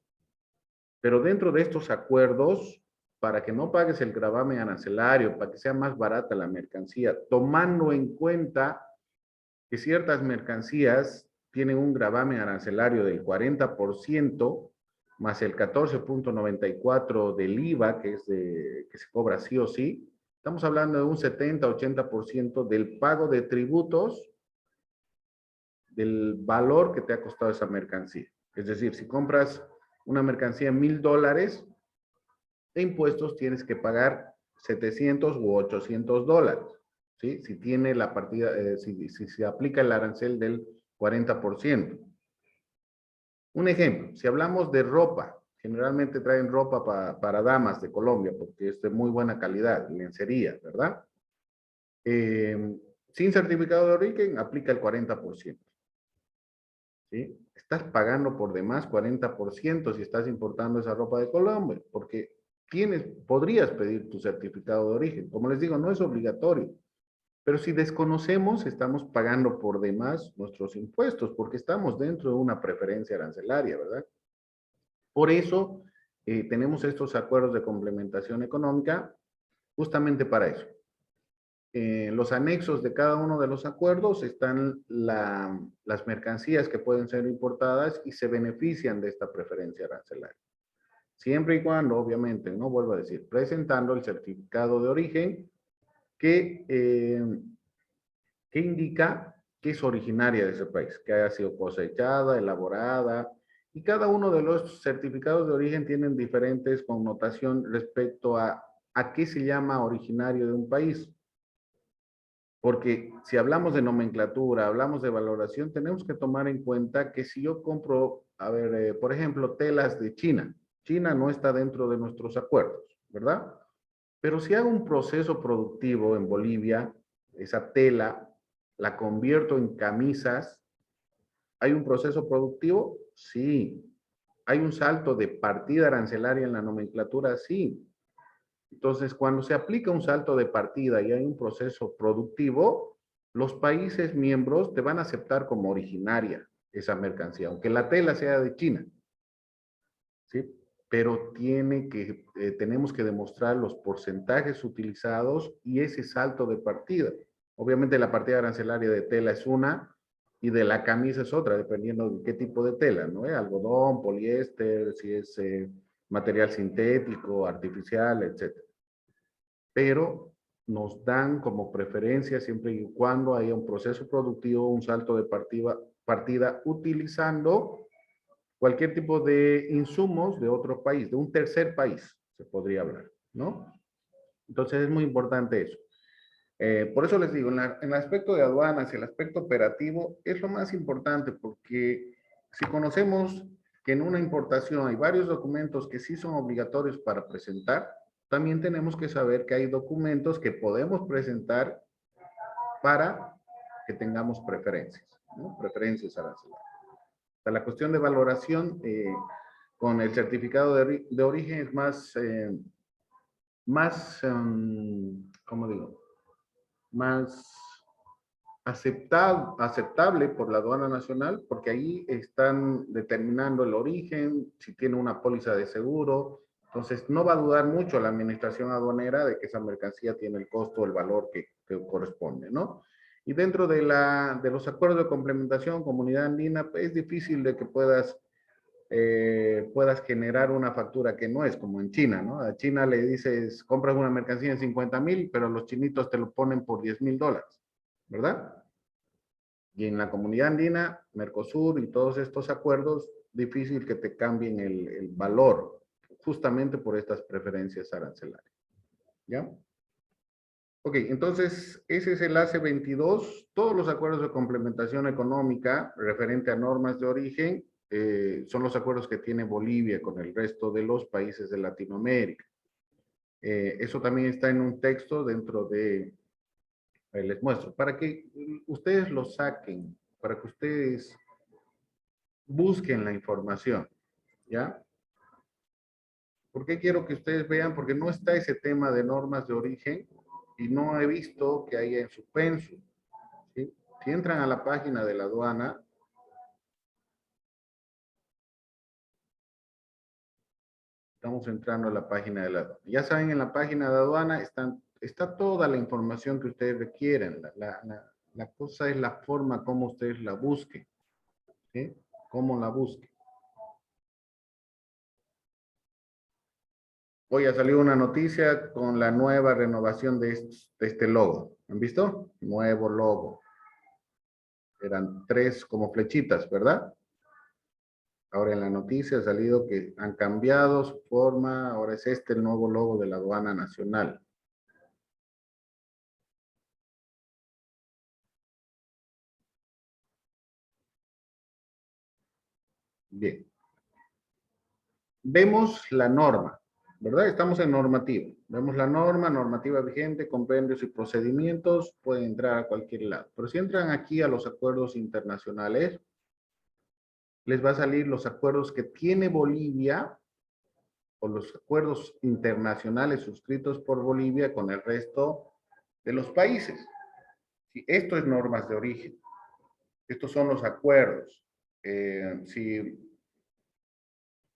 Pero dentro de estos acuerdos, para que no pagues el gravamen arancelario, para que sea más barata la mercancía, tomando en cuenta que ciertas mercancías tienen un gravamen arancelario del 40%, más el 14.94 del IVA, que se cobra sí o sí, estamos hablando de un 70-80% del pago de tributos del valor que te ha costado esa mercancía. Es decir, si compras una mercancía en $1,000, de impuestos tienes que pagar 700 u 800 dólares, ¿sí? Si tiene la partida, si se aplica el arancel del 40%. Un ejemplo, si hablamos de ropa, generalmente traen ropa para damas de Colombia porque es de muy buena calidad, lencería, ¿verdad? Sin certificado de origen, aplica el 40%. ¿Sí? Estás pagando por demás 40% si estás importando esa ropa de Colombia, porque podrías pedir tu certificado de origen. Como les digo, no es obligatorio. Pero si desconocemos, estamos pagando por demás nuestros impuestos, porque estamos dentro de una preferencia arancelaria, ¿verdad? Por eso tenemos estos acuerdos de complementación económica, justamente para eso. Los anexos de cada uno de los acuerdos están las mercancías que pueden ser importadas y se benefician de esta preferencia arancelaria. Siempre y cuando, obviamente, no vuelvo a decir, presentando el certificado de origen que indica que es originaria de ese país, que haya sido cosechada, elaborada, y cada uno de los certificados de origen tienen diferentes connotaciones respecto a a qué se llama originario de un país. Porque si hablamos de nomenclatura, hablamos de valoración, tenemos que tomar en cuenta que si yo compro, a ver, por ejemplo, telas de China, China no está dentro de nuestros acuerdos, ¿verdad? Pero si hago un proceso productivo en Bolivia, esa tela la convierto en camisas, ¿hay un proceso productivo? Sí. ¿Hay un salto de partida arancelaria en la nomenclatura? Sí. Entonces, cuando se aplica un salto de partida y hay un proceso productivo, los países miembros te van a aceptar como originaria esa mercancía, aunque la tela sea de China. ¿Sí? Pero tenemos que demostrar los porcentajes utilizados y ese salto de partida. Obviamente la partida arancelaria de tela es una y de la camisa es otra, dependiendo de qué tipo de tela, ¿no? Algodón, poliéster, si es material sintético, artificial, etc. Pero nos dan como preferencia siempre y cuando haya un proceso productivo, un salto de partida utilizando cualquier tipo de insumos de otro país, de un tercer país, se podría hablar, ¿no? Entonces es muy importante eso. Por eso les digo, en el aspecto de aduanas y el aspecto operativo es lo más importante, porque si conocemos que en una importación hay varios documentos que sí son obligatorios para presentar, también tenemos que saber que hay documentos que podemos presentar para que tengamos preferencias, ¿no? Preferencias arancelarias. La cuestión de valoración con el certificado de origen es ¿cómo digo? Más aceptable por la aduana nacional, porque ahí están determinando el origen, si tiene una póliza de seguro. Entonces, no va a dudar mucho la administración aduanera de que esa mercancía tiene el costo, el valor que corresponde, ¿no? Y dentro de los acuerdos de complementación, comunidad andina, pues, es difícil de que puedas generar una factura que no es como en China, ¿no? A China le dices, compras una mercancía en 50,000, pero los chinitos te lo ponen por $10,000, ¿verdad? Y en la comunidad andina, Mercosur y todos estos acuerdos, difícil que te cambien el valor, justamente por estas preferencias arancelarias. ¿Ya? Ok, entonces ese es el AC22. Todos los acuerdos de complementación económica referente a normas de origen son los acuerdos que tiene Bolivia con el resto de los países de Latinoamérica. Eso también está en un texto dentro de... les muestro, para que ustedes lo saquen, para que ustedes busquen la información, ¿ya? ¿Por qué quiero que ustedes vean? Porque no está ese tema de normas de origen y no he visto que haya en su penso, ¿sí? Si entran a la página de la aduana, estamos entrando a la página de la aduana. Ya saben, en la página de aduana está toda la información que ustedes requieren. La cosa es la forma como ustedes la busquen, ¿sí? Cómo la busquen. Hoy ha salido una noticia con la nueva renovación de este logo. ¿Han visto? Nuevo logo. Eran 3 como flechitas, ¿verdad? Ahora en la noticia ha salido que han cambiado su forma. Ahora es el nuevo logo de la aduana nacional. Bien. Vemos la norma, ¿verdad? Estamos en normativa. Vemos la normativa vigente, compendios y procedimientos, pueden entrar a cualquier lado. Pero si entran aquí a los acuerdos internacionales, les va a salir los acuerdos que tiene Bolivia o los acuerdos internacionales suscritos por Bolivia con el resto de los países. Sí, esto es normas de origen. Estos son los acuerdos.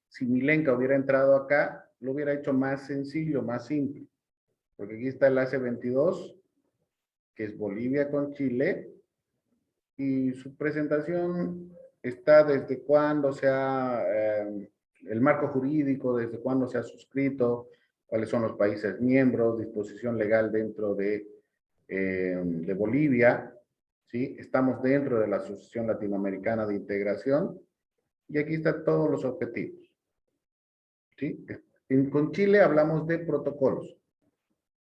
Si Milenka hubiera entrado acá, lo hubiera hecho más sencillo, más simple. Porque aquí está el AC22, que es Bolivia con Chile, y su presentación está desde cuándo se ha, el marco jurídico, desde cuándo se ha suscrito, cuáles son los países miembros, disposición legal dentro de Bolivia, ¿sí? Estamos dentro de la Asociación Latinoamericana de Integración, y aquí están todos los objetivos, ¿sí? Con Chile hablamos de protocolos.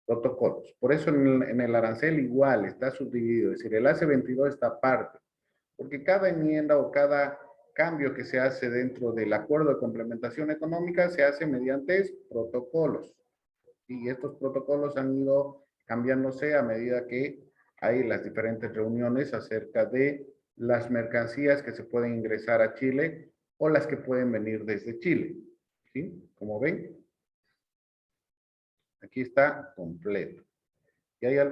protocolos. Por eso en el arancel igual está subdividido, es decir, el AC22 está aparte, porque cada enmienda o cada cambio que se hace dentro del acuerdo de complementación económica se hace mediante protocolos. Y estos protocolos han ido cambiándose a medida que hay las diferentes reuniones acerca de las mercancías que se pueden ingresar a Chile o las que pueden venir desde Chile. ¿Sí? Como ven, aquí está completo. Y hay a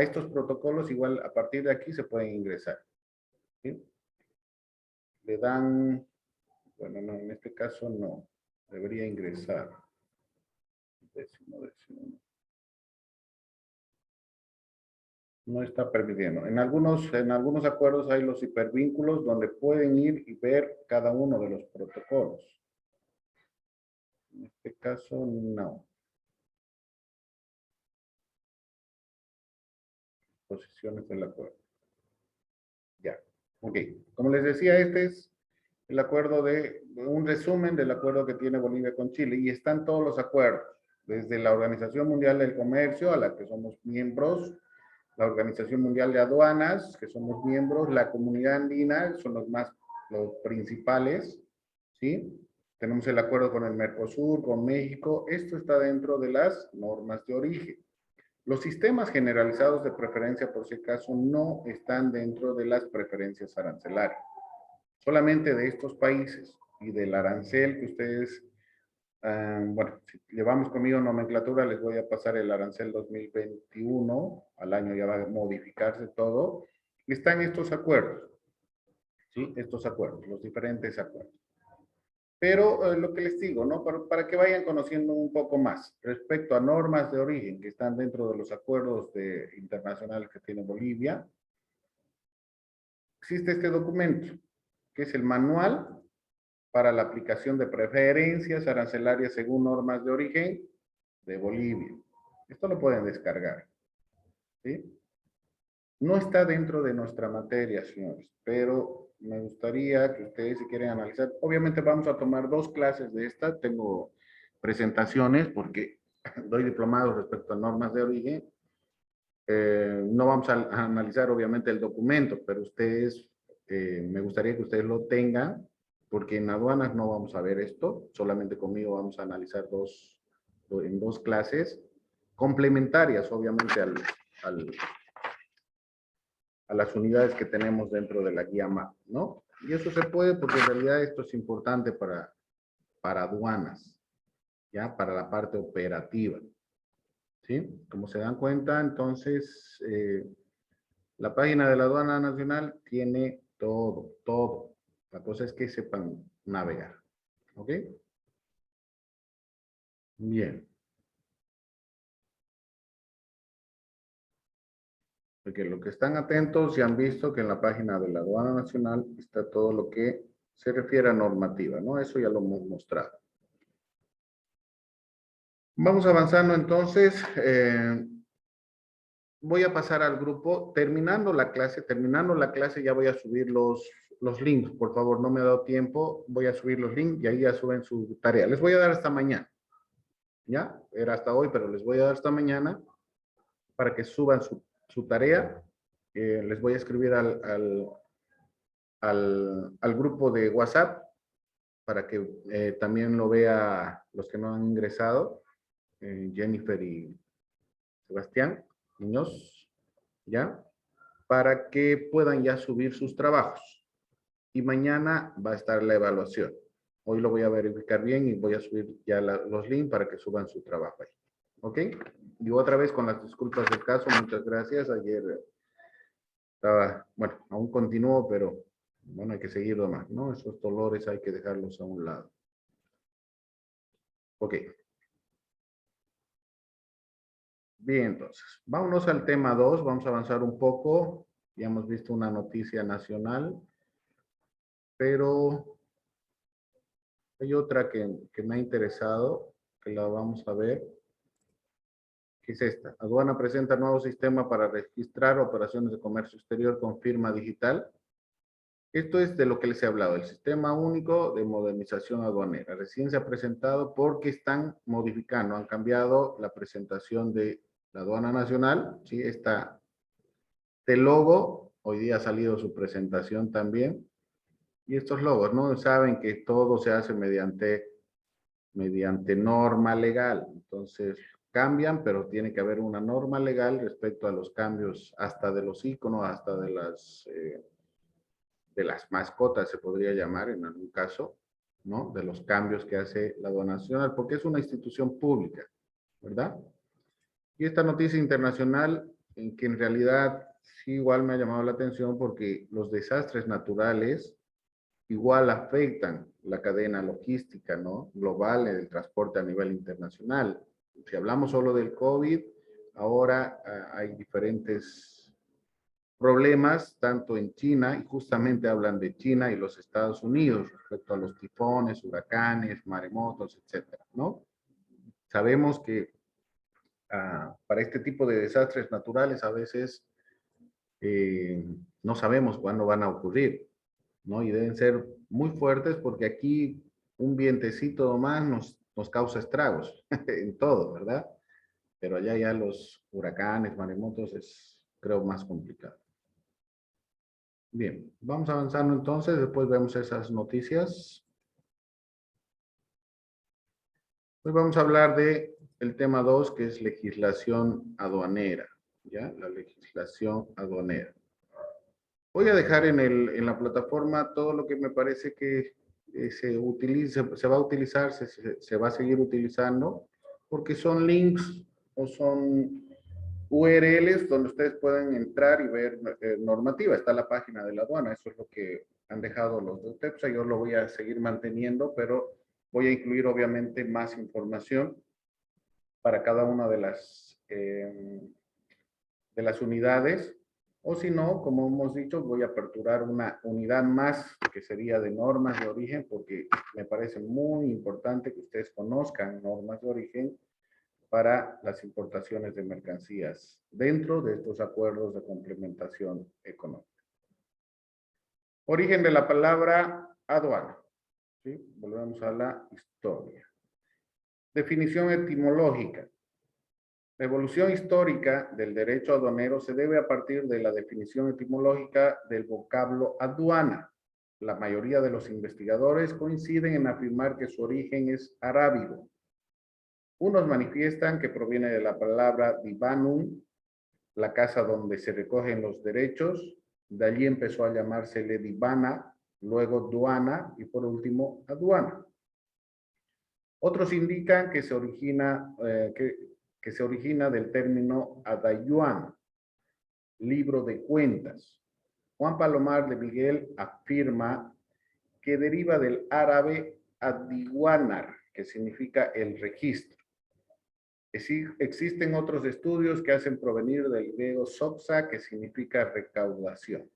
estos protocolos igual a partir de aquí se pueden ingresar. ¿Sí? Le dan, bueno, no, en este caso no, debería ingresar. Décimo. No está permitiendo. En algunos acuerdos hay los hipervínculos donde pueden ir y ver cada uno de los protocolos. En este caso, no. Posiciones del acuerdo. Ya. Ok. Como les decía, este es el acuerdo un resumen del acuerdo que tiene Bolivia con Chile y están todos los acuerdos, desde la Organización Mundial del Comercio, a la que somos miembros, la Organización Mundial de Aduanas, que somos miembros, la Comunidad Andina, son los principales, ¿sí? Tenemos el acuerdo con el Mercosur, con México, esto está dentro de las normas de origen. Los sistemas generalizados de preferencia, por si acaso, no están dentro de las preferencias arancelarias. Solamente de estos países y del arancel que ustedes, bueno, si llevamos conmigo nomenclatura, les voy a pasar el arancel 2021, al año ya va a modificarse todo, están estos acuerdos, ¿sí? Estos acuerdos, los diferentes acuerdos. Pero lo que les digo, ¿no? Para que vayan conociendo un poco más respecto a normas de origen que están dentro de los acuerdos internacionales que tiene Bolivia, existe este documento, que es el manual para la aplicación de preferencias arancelarias según normas de origen de Bolivia. Esto lo pueden descargar, ¿sí? No está dentro de nuestra materia, señores, pero me gustaría que ustedes, si quieren analizar, obviamente vamos a tomar 2 clases de esta, tengo presentaciones porque doy diplomados respecto a normas de origen. No vamos a analizar obviamente el documento, pero ustedes, me gustaría que ustedes lo tengan, porque en aduanas no vamos a ver esto, solamente conmigo vamos a analizar en 2 clases, complementarias obviamente a las unidades que tenemos dentro de la guía MAP, ¿no? Y eso se puede porque en realidad esto es importante para aduanas, ¿ya? Para la parte operativa, ¿sí? Como se dan cuenta, entonces, la página de la Aduana Nacional tiene todo. La cosa es que sepan navegar, ¿ok? Bien. Porque lo que están atentos y han visto que en la página de la Aduana Nacional está todo lo que se refiere a normativa, ¿no? Eso ya lo hemos mostrado. Vamos avanzando entonces. Voy a pasar al grupo. Terminando la clase ya voy a subir los links. Por favor, no me ha dado tiempo. Voy a subir los links y ahí ya suben su tarea. Les voy a dar hasta mañana. ¿Ya? Era hasta hoy, pero les voy a dar hasta mañana para que suban su tarea. Les voy a escribir al grupo de WhatsApp para que también lo vea los que no han ingresado, Jennifer y Sebastián Muñoz, ¿ya? Para que puedan ya subir sus trabajos. Y mañana va a estar la evaluación. Hoy lo voy a verificar bien y voy a subir ya los links para que suban su trabajo ahí. ¿Ok? Y otra vez con las disculpas del caso, muchas gracias. Ayer estaba, bueno, aún continúo, pero bueno, hay que seguir nomás, ¿no? Esos dolores hay que dejarlos a un lado. Ok. Bien, entonces, vámonos al tema 2, vamos a avanzar un poco. Ya hemos visto una noticia nacional, pero hay otra que me ha interesado, que la vamos a ver. ¿Qué es esta? Aduana presenta nuevo sistema para registrar operaciones de comercio exterior con firma digital. Esto es de lo que les he hablado, el Sistema Único de Modernización Aduanera. Recién se ha presentado porque están modificando, han cambiado la presentación de la aduana nacional, ¿sí? Este logo, hoy día ha salido su presentación también, y estos logos, ¿no? Saben que todo se hace mediante norma legal, entonces cambian, pero tiene que haber una norma legal respecto a los cambios, hasta de los iconos, hasta de las mascotas, se podría llamar en algún caso, ¿no? De los cambios que hace la aduana nacional, porque es una institución pública, ¿verdad? Y esta noticia internacional, en que en realidad sí igual me ha llamado la atención porque los desastres naturales igual afectan la cadena logística, ¿no? Global del transporte a nivel internacional. Si hablamos solo del COVID, ahora hay diferentes problemas, tanto en China, y justamente hablan de China y los Estados Unidos respecto a los tifones, huracanes, maremotos, etcétera, ¿no? Sabemos que para este tipo de desastres naturales a veces no sabemos cuándo van a ocurrir, ¿no? Y deben ser muy fuertes porque aquí un vientecito más nos causa estragos en todo, ¿verdad? Pero allá ya los huracanes, maremotos es, creo, más complicado. Bien, vamos avanzando entonces, después vemos esas noticias. Hoy vamos a hablar de el tema 2, que es legislación aduanera, ¿ya? La legislación aduanera. Voy a dejar en la plataforma todo lo que me parece que se va a utilizar, se va a seguir utilizando, porque son links o son URLs donde ustedes pueden entrar y ver normativa. Está la página de la aduana, eso es lo que han dejado los de TEPSA. Yo lo voy a seguir manteniendo, pero voy a incluir obviamente más información para cada una de las unidades, o si no, como hemos dicho, voy a aperturar una unidad más que sería de normas de origen, porque me parece muy importante que ustedes conozcan normas de origen para las importaciones de mercancías dentro de estos acuerdos de complementación económica. Origen de la palabra aduana. ¿Sí? Volvemos a la historia. Definición etimológica. La evolución histórica del derecho aduanero se debe a partir de la definición etimológica del vocablo aduana. La mayoría de los investigadores coinciden en afirmar que su origen es arábigo. Unos manifiestan que proviene de la palabra divanum, la casa donde se recogen los derechos. De allí empezó a llamársele divana, luego duana y por último aduana. Otros indican que se origina del término adayuan, libro de cuentas. Juan Palomar de Miguel afirma que deriva del árabe adiwanar, que significa el registro. Existen otros estudios que hacen provenir del griego soxa, que significa recaudación.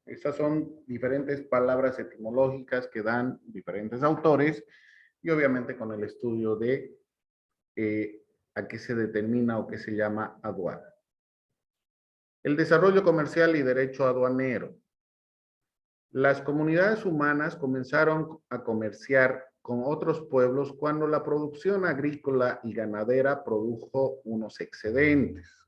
Esas son diferentes palabras etimológicas que dan diferentes autores y obviamente con el estudio de a qué se determina o qué se llama aduana. El desarrollo comercial y derecho aduanero. Las comunidades humanas comenzaron a comerciar con otros pueblos cuando la producción agrícola y ganadera produjo unos excedentes.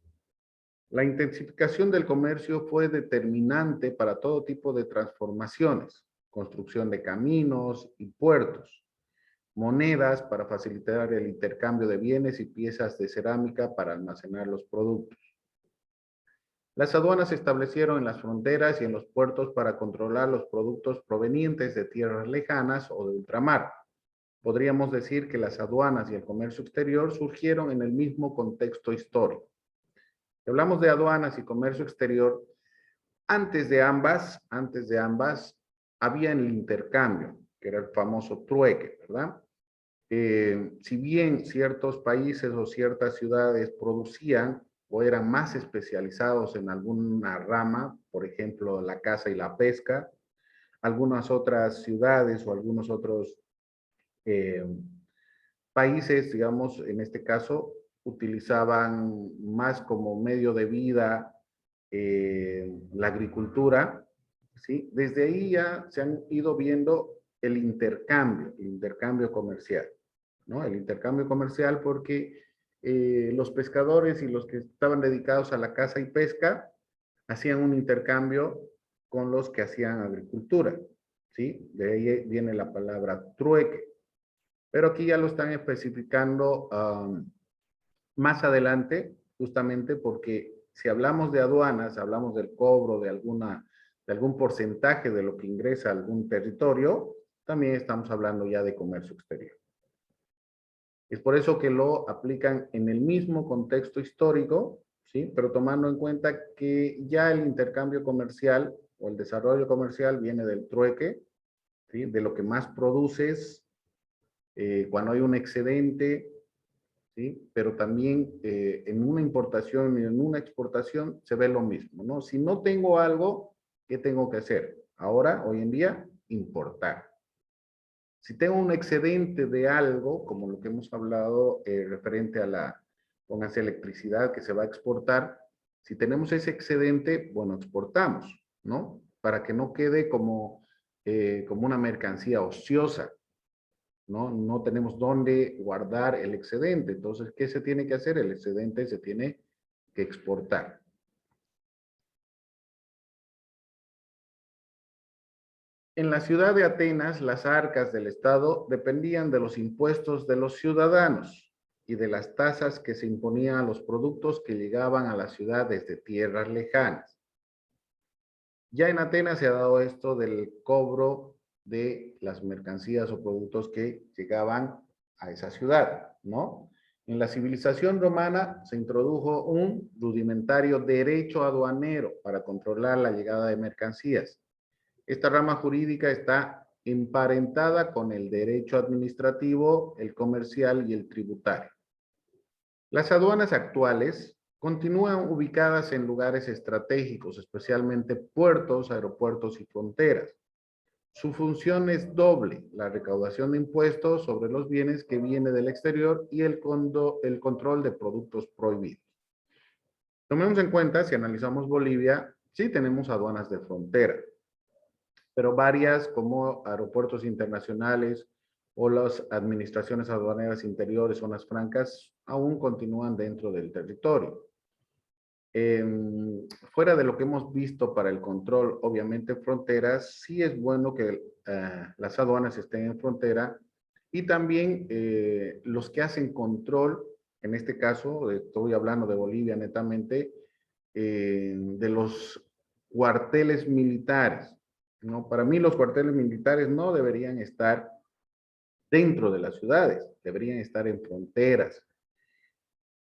La intensificación del comercio fue determinante para todo tipo de transformaciones, construcción de caminos y puertos, monedas para facilitar el intercambio de bienes y piezas de cerámica para almacenar los productos. Las aduanas se establecieron en las fronteras y en los puertos para controlar los productos provenientes de tierras lejanas o de ultramar. Podríamos decir que las aduanas y el comercio exterior surgieron en el mismo contexto histórico. Si hablamos de aduanas y comercio exterior, antes de ambas había el intercambio, que era el famoso trueque, ¿verdad? Si bien ciertos países o ciertas ciudades producían o eran más especializados en alguna rama, por ejemplo, la caza y la pesca, algunas otras ciudades o algunos otros países, digamos, en este caso, utilizaban más como medio de vida la agricultura, ¿sí? Desde ahí ya se han ido viendo el intercambio comercial, ¿no? El intercambio comercial porque los pescadores y los que estaban dedicados a la caza y pesca hacían un intercambio con los que hacían agricultura, ¿sí? De ahí viene la palabra trueque. Pero aquí ya lo están especificando más adelante, justamente porque si hablamos de aduanas, hablamos del cobro de algún porcentaje de lo que ingresa a algún territorio, también estamos hablando ya de comercio exterior. Es por eso que lo aplican en el mismo contexto histórico, ¿sí? Pero tomando en cuenta que ya el intercambio comercial o el desarrollo comercial viene del trueque, ¿sí? De lo que más produces, cuando hay un excedente, ¿sí? Pero también en una importación y en una exportación se ve lo mismo, ¿no? Si no tengo algo, ¿qué tengo que hacer? Ahora, hoy en día, importar. Si tengo un excedente de algo, como lo que hemos hablado referente a pónganse electricidad que se va a exportar, si tenemos ese excedente, bueno, exportamos, ¿no? Para que no quede como una mercancía ociosa, ¿no? No tenemos dónde guardar el excedente. Entonces, ¿qué se tiene que hacer? El excedente se tiene que exportar. En la ciudad de Atenas, las arcas del Estado dependían de los impuestos de los ciudadanos y de las tasas que se imponían a los productos que llegaban a la ciudad desde tierras lejanas. Ya en Atenas se ha dado esto del cobro de las mercancías o productos que llegaban a esa ciudad, ¿no? En la civilización romana se introdujo un rudimentario derecho aduanero para controlar la llegada de mercancías. Esta rama jurídica está emparentada con el derecho administrativo, el comercial y el tributario. Las aduanas actuales continúan ubicadas en lugares estratégicos, especialmente puertos, aeropuertos y fronteras. Su función es doble, la recaudación de impuestos sobre los bienes que vienen del exterior y el control de productos prohibidos. Tomemos en cuenta, si analizamos Bolivia, sí tenemos aduanas de frontera, pero varias como aeropuertos internacionales o las administraciones aduaneras interiores, zonas francas, aún continúan dentro del territorio. Fuera de lo que hemos visto para el control, obviamente fronteras, sí es bueno que las aduanas estén en frontera y también los que hacen control, en este caso, estoy hablando de Bolivia netamente, de los cuarteles militares, ¿no? Para mí los cuarteles militares no deberían estar dentro de las ciudades, deberían estar en fronteras.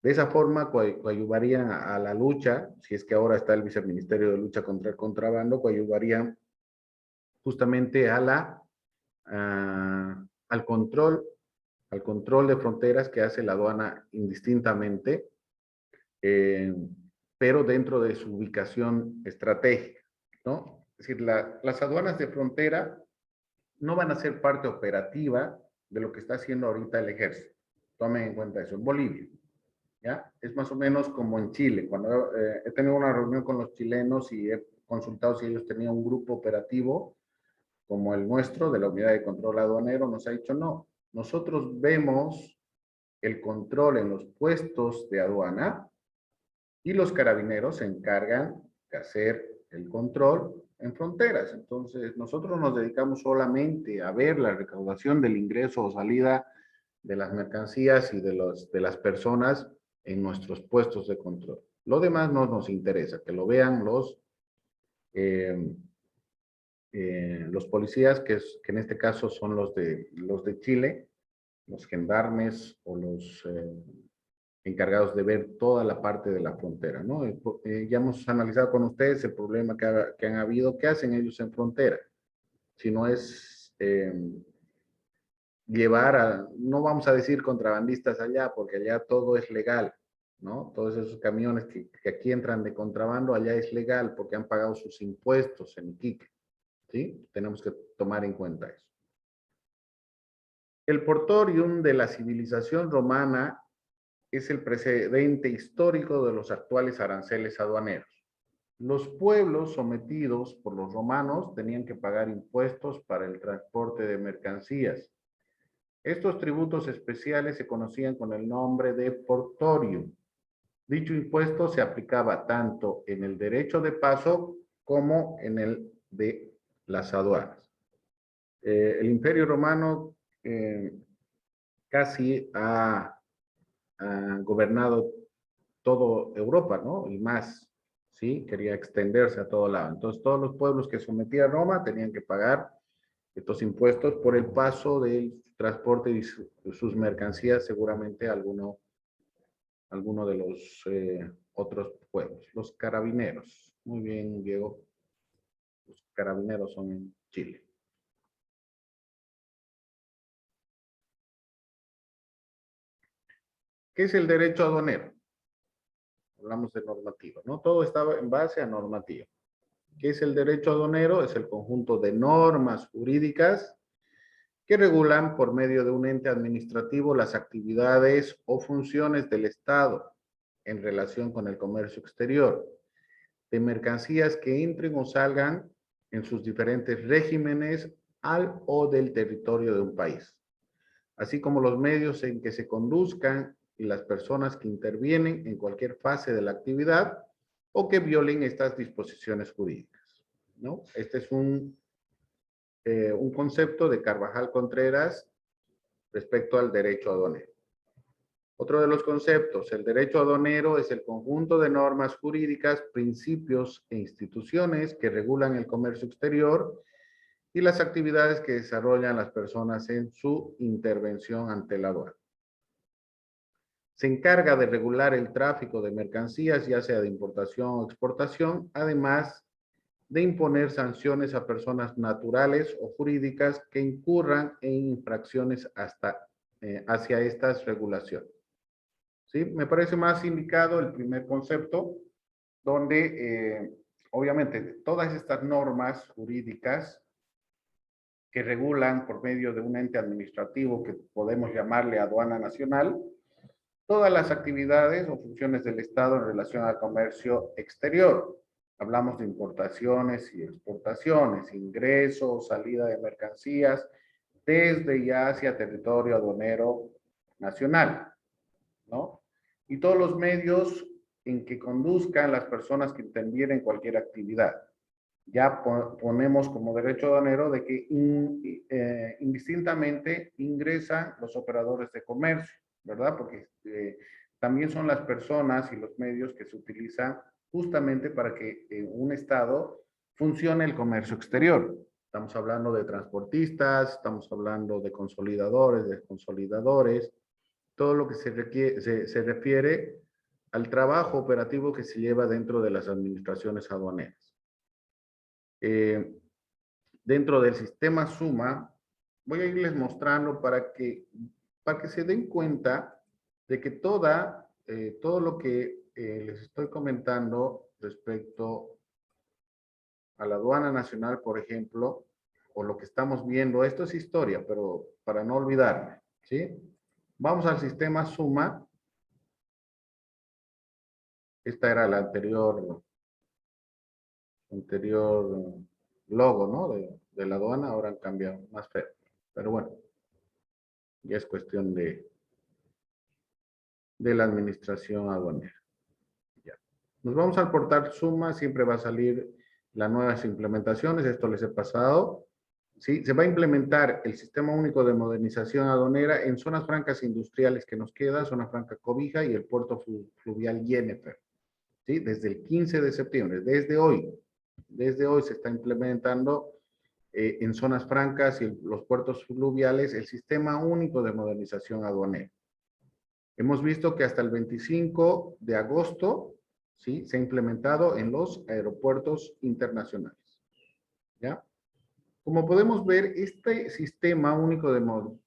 De esa forma coadyuvarían a la lucha, si es que ahora está el Viceministerio de Lucha contra el Contrabando, coadyuvarían justamente al control de fronteras que hace la aduana indistintamente, pero dentro de su ubicación estratégica, ¿no? Es decir, las aduanas de frontera no van a ser parte operativa de lo que está haciendo ahorita el ejército. Tomen en cuenta eso. En Bolivia, ¿ya? Es más o menos como en Chile. Cuando he tenido una reunión con los chilenos y he consultado si ellos tenían un grupo operativo como el nuestro, de la Unidad de Control Aduanero, nos ha dicho no. Nosotros vemos el control en los puestos de aduana y los carabineros se encargan de hacer el control en fronteras. Entonces, nosotros nos dedicamos solamente a ver la recaudación del ingreso o salida de las mercancías y de las personas en nuestros puestos de control. Lo demás no nos interesa, que lo vean los policías, que en este caso son los de Chile, los gendarmes o los encargados de ver toda la parte de la frontera, ¿no? Ya hemos analizado con ustedes el problema que han habido. ¿Qué hacen ellos en frontera? Si no es no vamos a decir contrabandistas allá, porque allá todo es legal, ¿no? Todos esos camiones que aquí entran de contrabando, allá es legal porque han pagado sus impuestos en Iquique, ¿sí? Tenemos que tomar en cuenta eso. El portorium de la civilización romana es el precedente histórico de los actuales aranceles aduaneros, Los pueblos sometidos por los romanos tenían que pagar impuestos para el transporte de mercancías. Estos tributos especiales se conocían con el nombre de portorium. Dicho impuesto se aplicaba tanto en el derecho de paso como en el de las aduanas. El Imperio Romano casi ha gobernado toda Europa, ¿no? Y más, ¿sí? Quería extenderse a todo lado. Entonces, todos los pueblos que sometían a Roma tenían que pagar estos impuestos por el paso del transporte de sus mercancías, seguramente a alguno de los otros pueblos. Los carabineros. Muy bien, Diego. Los carabineros son en Chile. ¿Qué es el derecho aduanero? Hablamos de normativa, ¿no? Todo estaba en base a normativa. ¿Qué es el derecho aduanero? Es el conjunto de normas jurídicas que regulan por medio de un ente administrativo las actividades o funciones del Estado en relación con el comercio exterior, de mercancías que entren o salgan en sus diferentes regímenes al o del territorio de un país, así como los medios en que se conduzcan y las personas que intervienen en cualquier fase de la actividad o que violen estas disposiciones jurídicas, ¿no? Este es un concepto de Carvajal Contreras respecto al derecho aduanero. Otro de los conceptos, el derecho aduanero es el conjunto de normas jurídicas, principios e instituciones que regulan el comercio exterior y las actividades que desarrollan las personas en su intervención ante la aduana. Se encarga de regular el tráfico de mercancías, ya sea de importación o exportación, además de imponer sanciones a personas naturales o jurídicas que incurran en infracciones hacia estas regulaciones. ¿Sí? Me parece más indicado el primer concepto, donde obviamente todas estas normas jurídicas que regulan por medio de un ente administrativo que podemos llamarle aduana nacional, todas las actividades o funciones del Estado en relación al comercio exterior. Hablamos de importaciones y exportaciones, ingresos, salida de mercancías, desde y hacia territorio aduanero nacional, ¿no? Y todos los medios en que conduzcan las personas que intervienen en cualquier actividad. Ya ponemos como derecho aduanero de que indistintamente ingresan los operadores de comercio, ¿verdad? Porque también son las personas y los medios que se utilizan justamente para que en un estado funcione el comercio exterior. Estamos hablando de transportistas, estamos hablando de consolidadores, desconsolidadores, todo lo que se refiere al trabajo operativo que se lleva dentro de las administraciones aduaneras. Dentro del sistema SUMA, voy a irles mostrando para que se den cuenta de que todo lo que les estoy comentando respecto a la aduana nacional, por ejemplo, o lo que estamos viendo, esto es historia, pero para no olvidarme, ¿sí? Vamos al sistema SUMA. Esta era la anterior logo, ¿no? De la aduana, ahora han cambiado, más feo. Pero bueno, ya es cuestión de la administración aduanera. Ya. Nos vamos al portal SUMA, siempre va a salir las nuevas implementaciones, esto les he pasado. ¿Sí? Se va a implementar el Sistema Único de Modernización Aduanera en zonas francas industriales que nos queda, Zona Franca Cobija y el puerto fluvial Jennifer. ¿Sí? Desde el 15 de septiembre, desde hoy se está implementando en zonas francas y los puertos fluviales el Sistema Único de Modernización Aduanera. Hemos visto que hasta el 25 de agosto, ¿sí? Se ha implementado en los aeropuertos internacionales. ¿Ya? Como podemos ver, este Sistema Único de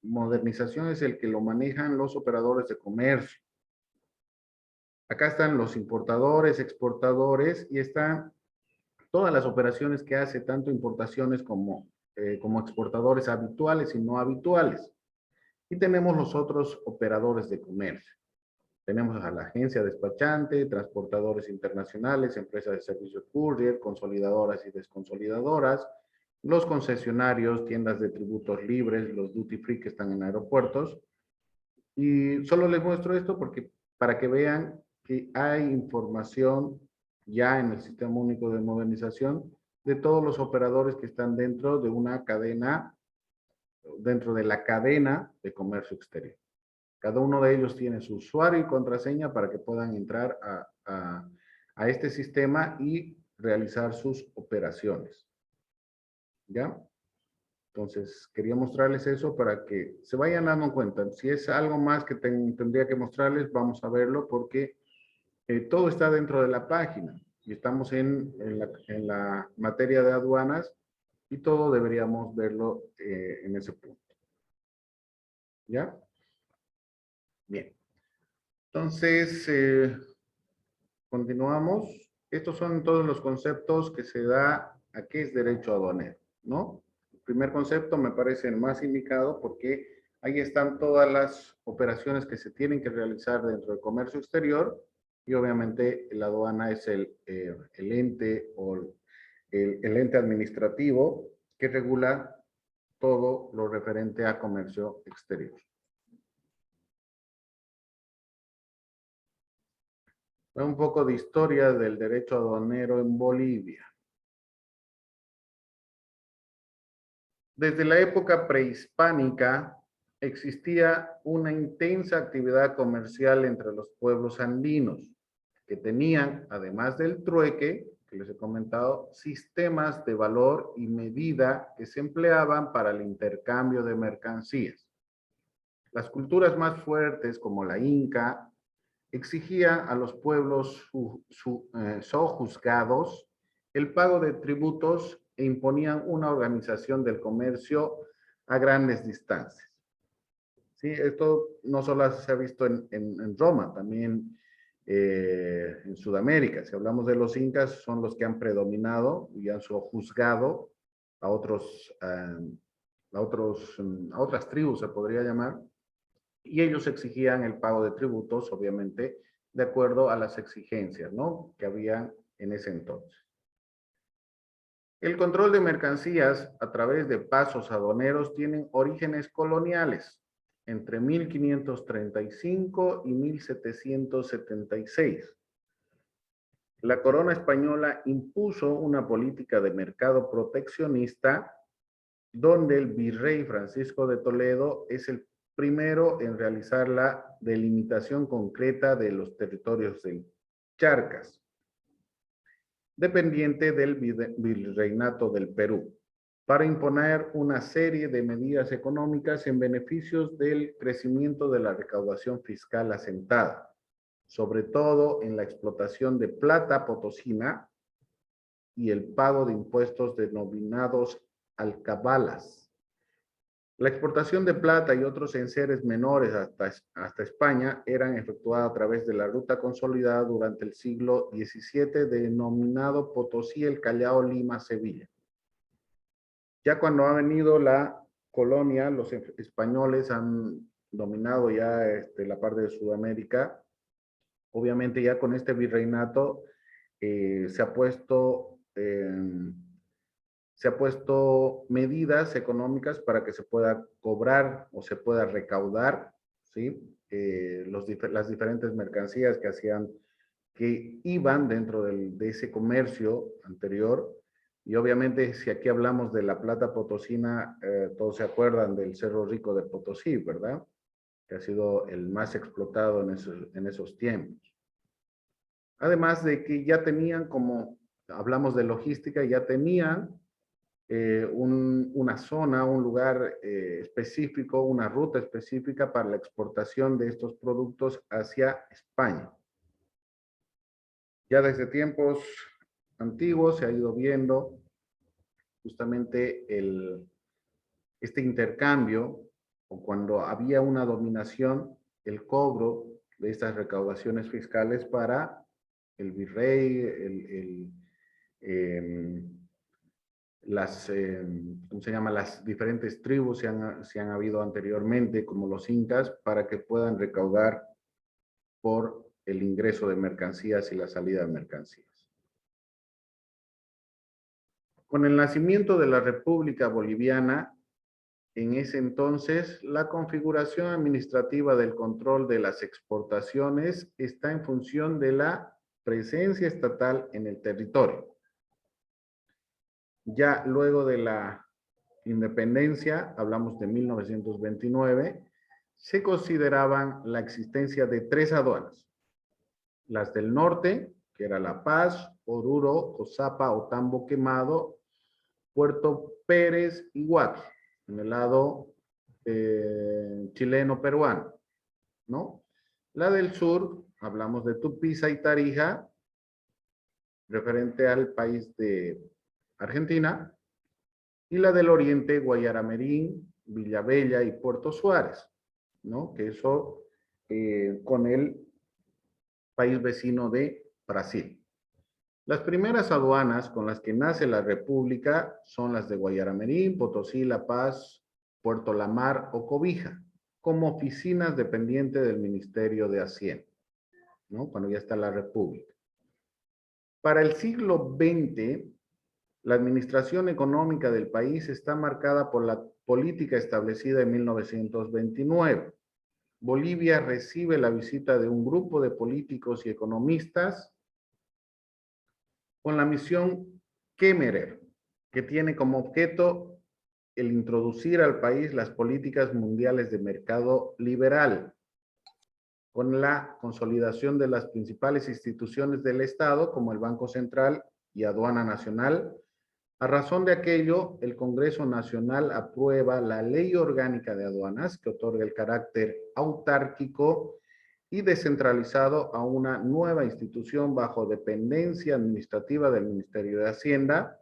Modernización es el que lo manejan los operadores de comercio. Acá están los importadores, exportadores y están todas las operaciones que hace, tanto importaciones como exportadores habituales y no habituales. Y tenemos los otros operadores de comercio. Tenemos a la agencia despachante, transportadores internacionales, empresas de servicios courier, consolidadoras y desconsolidadoras, los concesionarios, tiendas de tributos libres, los duty free que están en aeropuertos. Y solo les muestro esto porque para que vean que hay información ya en el Sistema Único de Modernización de todos los operadores que están dentro de una cadena, dentro de la cadena de comercio exterior. Cada uno de ellos tiene su usuario y contraseña para que puedan entrar a este sistema y realizar sus operaciones. ¿Ya? Entonces, quería mostrarles eso para que se vayan dando cuenta. Si es algo más que tendría que mostrarles, vamos a verlo porque todo está dentro de la página y estamos en la materia de aduanas y todo deberíamos verlo en ese punto. ¿Ya? Bien. Entonces, continuamos. Estos son todos los conceptos que se da a qué es derecho aduanero, ¿no? El primer concepto me parece el más indicado porque ahí están todas las operaciones que se tienen que realizar dentro del comercio exterior y obviamente la aduana es el ente o el ente administrativo que regula todo lo referente a comercio exterior. Un poco de historia del derecho aduanero en Bolivia. Desde la época prehispánica existía una intensa actividad comercial entre los pueblos andinos, que tenían, además del trueque, que les he comentado, sistemas de valor y medida que se empleaban para el intercambio de mercancías. Las culturas más fuertes, como la Inca, exigía a los pueblos sojuzgados el pago de tributos e imponían una organización del comercio a grandes distancias. ¿Sí? Esto no solo se ha visto en Roma, también en Sudamérica. Si hablamos de los incas, son los que han predominado y han sojuzgado a otras tribus, se podría llamar, y ellos exigían el pago de tributos, obviamente, de acuerdo a las exigencias, ¿no?, que había en ese entonces. El control de mercancías a través de pasos aduaneros tienen orígenes coloniales entre 1535 y 1776. La corona española impuso una política de mercado proteccionista donde el virrey Francisco de Toledo es el primero en realizar la delimitación concreta de los territorios del Charcas, dependiente del Virreinato del Perú, para imponer una serie de medidas económicas en beneficios del crecimiento de la recaudación fiscal asentada, sobre todo en la explotación de plata potosina y el pago de impuestos denominados alcabalas. La exportación de plata y otros enseres menores hasta España eran efectuadas a través de la ruta consolidada durante el siglo XVII denominado Potosí, el Callao, Lima, Sevilla. Ya cuando ha venido la colonia, los españoles han dominado ya la parte de Sudamérica. Obviamente ya con este virreinato se ha puesto medidas económicas para que se pueda cobrar o se pueda recaudar, ¿sí? Las diferentes mercancías que iban dentro de ese comercio anterior. Y obviamente, si aquí hablamos de la plata potosina, todos se acuerdan del Cerro Rico de Potosí, ¿verdad? Que ha sido el más explotado en esos tiempos. Además de que ya tenían, como hablamos de logística, ya tenían una zona, un lugar específico, una ruta específica para la exportación de estos productos hacia España. Ya desde tiempos antiguos se ha ido viendo justamente este intercambio, o cuando había una dominación, el cobro de estas recaudaciones fiscales para el virrey, ¿cómo se llama? Las diferentes tribus se han habido anteriormente, como los incas, para que puedan recaudar por el ingreso de mercancías y la salida de mercancías. Con el nacimiento de la República Boliviana, en ese entonces, la configuración administrativa del control de las exportaciones está en función de la presencia estatal en el territorio. Ya luego de la independencia, hablamos de 1929, se consideraban la existencia de 3 aduanas. Las del norte, que era La Paz, Oruro, Cosapa, Otambo Quemado, Puerto Pérez y Huacho, en el lado chileno-peruano, ¿no? La del sur, hablamos de Tupiza y Tarija, referente al país de Argentina, y la del oriente, Guayaramerín, Villavella y Puerto Suárez, ¿no? Que eso con el país vecino de Brasil. Las primeras aduanas con las que nace la República son las de Guayaramerín, Potosí, La Paz, Puerto La Mar o Cobija, como oficinas dependientes del Ministerio de Hacienda, ¿no? Cuando ya está la República. Para el siglo XX, la administración económica del país está marcada por la política establecida en 1929. Bolivia recibe la visita de un grupo de políticos y economistas con la misión Kemmerer, que tiene como objeto el introducir al país las políticas mundiales de mercado liberal, con la consolidación de las principales instituciones del Estado, como el Banco Central y Aduana Nacional. A razón de aquello, el Congreso Nacional aprueba la Ley Orgánica de Aduanas, que otorga el carácter autárquico y descentralizado a una nueva institución bajo dependencia administrativa del Ministerio de Hacienda,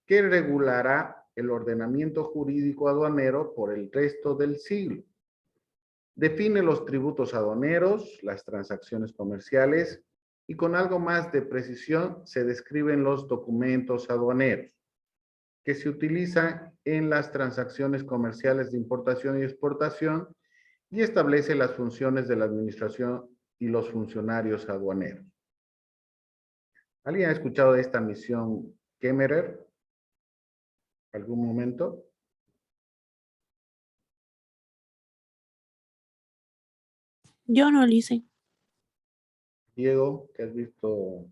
que regulará el ordenamiento jurídico aduanero por el resto del siglo. Define los tributos aduaneros, las transacciones comerciales y con algo más de precisión se describen los documentos aduaneros que se utilizan en las transacciones comerciales de importación y exportación y establece las funciones de la administración y los funcionarios aduaneros. ¿Alguien ha escuchado de esta misión Kemmerer? ¿Algún momento? Yo no lo hice. Diego, que has visto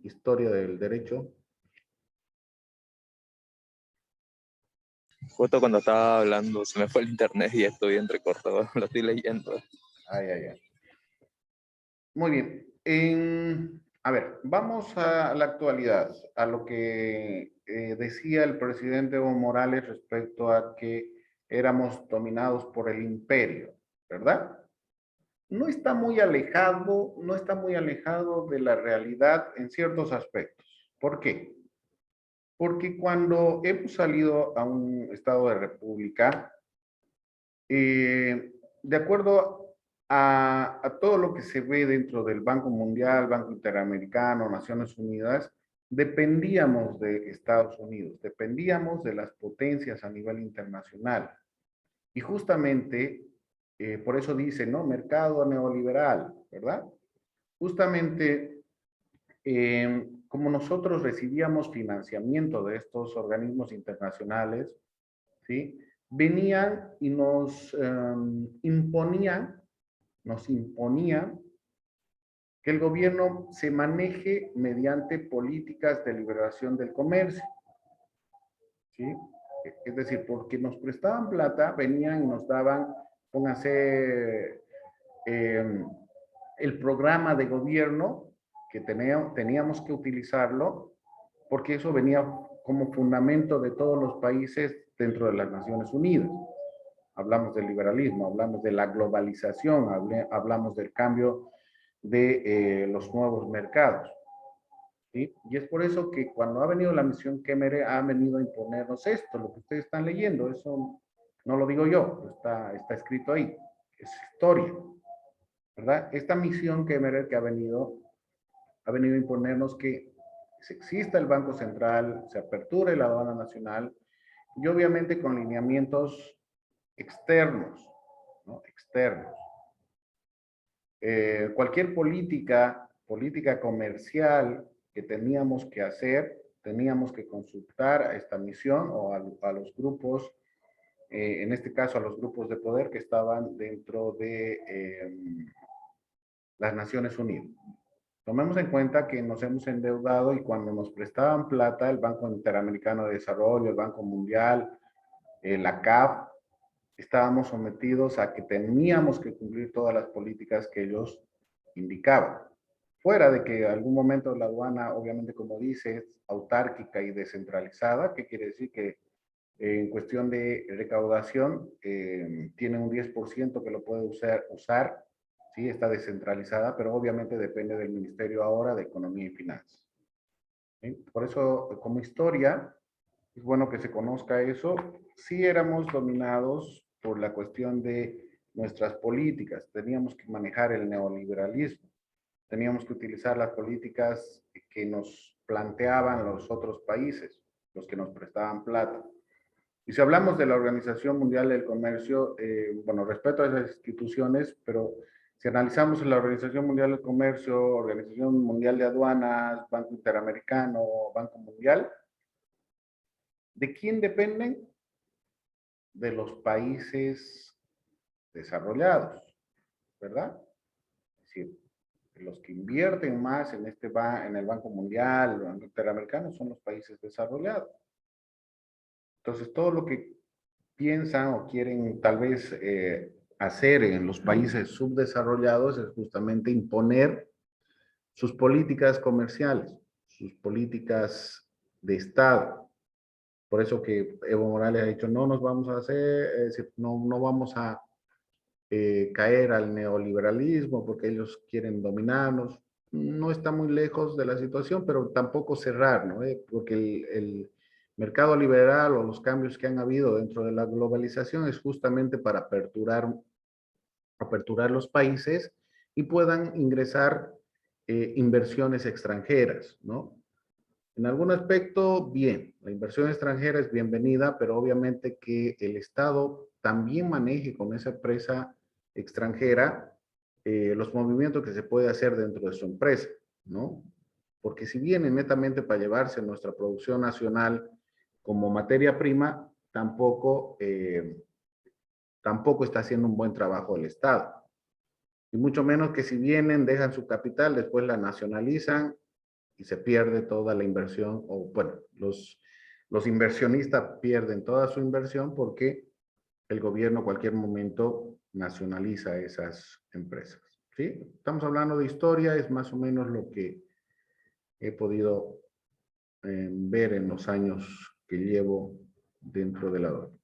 historia del derecho. Justo cuando estaba hablando se me fue el internet y estoy entrecortado, lo estoy leyendo. Ay, ay, ay. Muy bien. A ver, vamos a la actualidad, a lo que decía el presidente Evo Morales respecto a que éramos dominados por el imperio, ¿verdad? No está muy alejado de la realidad en ciertos aspectos. ¿Por qué? Porque cuando hemos salido a un estado de república, de acuerdo a todo lo que se ve dentro del Banco Mundial, Banco Interamericano, Naciones Unidas, dependíamos de Estados Unidos, dependíamos de las potencias a nivel internacional. Y justamente, por eso dice, ¿no? Mercado neoliberal, ¿verdad? Justamente, como nosotros recibíamos financiamiento de estos organismos internacionales, ¿sí? Venían y nos imponían que el gobierno se maneje mediante políticas de liberación del comercio, ¿sí? Es decir, porque nos prestaban plata, venían y nos daban, pónganse, el programa de gobierno que teníamos que utilizarlo, porque eso venía como fundamento de todos los países dentro de las Naciones Unidas. Hablamos del liberalismo, hablamos de la globalización, hablamos del cambio de los nuevos mercados, ¿sí? Y es por eso que cuando ha venido la misión Kemmerer ha venido a imponernos esto, lo que ustedes están leyendo, eso no lo digo yo, está escrito ahí, es historia, ¿verdad? Esta misión Kemmerer que ha venido a imponernos que exista el Banco Central, se aperture la aduana nacional y obviamente con lineamientos externos, ¿no? Externos. cualquier política comercial que teníamos que hacer, teníamos que consultar a esta misión o a los grupos, en este caso a los grupos de poder que estaban dentro de las Naciones Unidas. Tomemos en cuenta que nos hemos endeudado y cuando nos prestaban plata, el Banco Interamericano de Desarrollo, el Banco Mundial, la CAF, estábamos sometidos a que teníamos que cumplir todas las políticas que ellos indicaban. Fuera de que en algún momento la aduana, obviamente como dice, es autárquica y descentralizada, que quiere decir que en cuestión de recaudación tiene un 10% que lo puede usar, sí, está descentralizada, pero obviamente depende del Ministerio ahora de Economía y Finanzas. ¿Sí? Por eso, como historia, es bueno que se conozca eso. Sí éramos dominados por la cuestión de nuestras políticas. Teníamos que manejar el neoliberalismo. Teníamos que utilizar las políticas que nos planteaban los otros países, los que nos prestaban plata. Y si hablamos de la Organización Mundial del Comercio, bueno, respeto a esas instituciones, pero si analizamos la Organización Mundial del Comercio, Organización Mundial de Aduanas, Banco Interamericano, Banco Mundial, ¿de quién dependen? De los países desarrollados, ¿verdad? Es decir, los que invierten más en, en el Banco Mundial, el Banco Interamericano, son los países desarrollados. Entonces, todo lo que piensan o quieren tal vez hacer en los países subdesarrollados es justamente imponer sus políticas comerciales, sus políticas de Estado. Por eso que Evo Morales ha dicho, no nos vamos a hacer, es decir, no vamos a caer al neoliberalismo porque ellos quieren dominarnos. No está muy lejos de la situación, pero tampoco cerrar, ¿no? Porque el mercado liberal o los cambios que han habido dentro de la globalización es justamente para aperturar los países y puedan ingresar inversiones extranjeras, ¿no? En algún aspecto, bien, la inversión extranjera es bienvenida, pero obviamente que el Estado también maneje con esa empresa extranjera los movimientos que se puede hacer dentro de su empresa, ¿no? Porque si viene netamente para llevarse nuestra producción nacional como materia prima, tampoco está haciendo un buen trabajo el Estado. Y mucho menos que si vienen, dejan su capital, después la nacionalizan y se pierde toda la inversión, o bueno, los inversionistas pierden toda su inversión porque el gobierno en cualquier momento nacionaliza esas empresas. ¿Sí? Estamos hablando de historia, es más o menos lo que he podido ver en los años que llevo dentro de la ONU.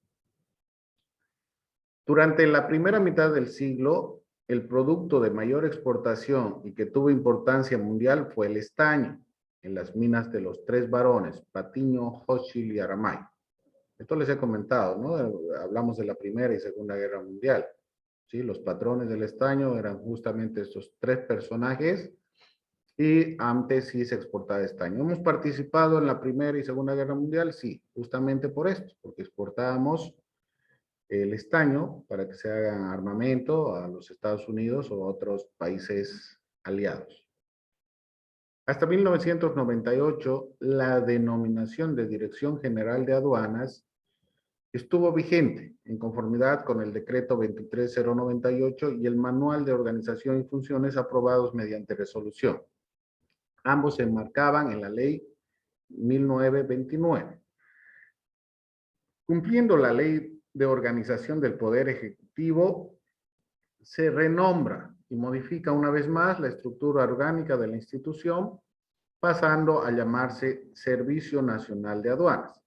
Durante la primera mitad del siglo, el producto de mayor exportación y que tuvo importancia mundial fue el estaño en las minas de los Tres Varones, Patiño, Hochschild y Aramay. Esto les he comentado, ¿no? Hablamos de la Primera y Segunda Guerra Mundial. ¿Sí? Los patrones del estaño eran justamente estos tres personajes y antes sí se exportaba estaño. ¿Hemos participado en la Primera y Segunda Guerra Mundial? Sí, justamente por esto, porque exportábamos el estaño para que se hagan armamento a los Estados Unidos o a otros países aliados. Hasta 1998, la denominación de Dirección General de Aduanas estuvo vigente en conformidad con el decreto 23098 y el manual de organización y funciones aprobados mediante resolución. Ambos se enmarcaban en la ley 1929. Cumpliendo la ley de organización del Poder Ejecutivo, se renombra y modifica una vez más la estructura orgánica de la institución, pasando a llamarse Servicio Nacional de Aduanas.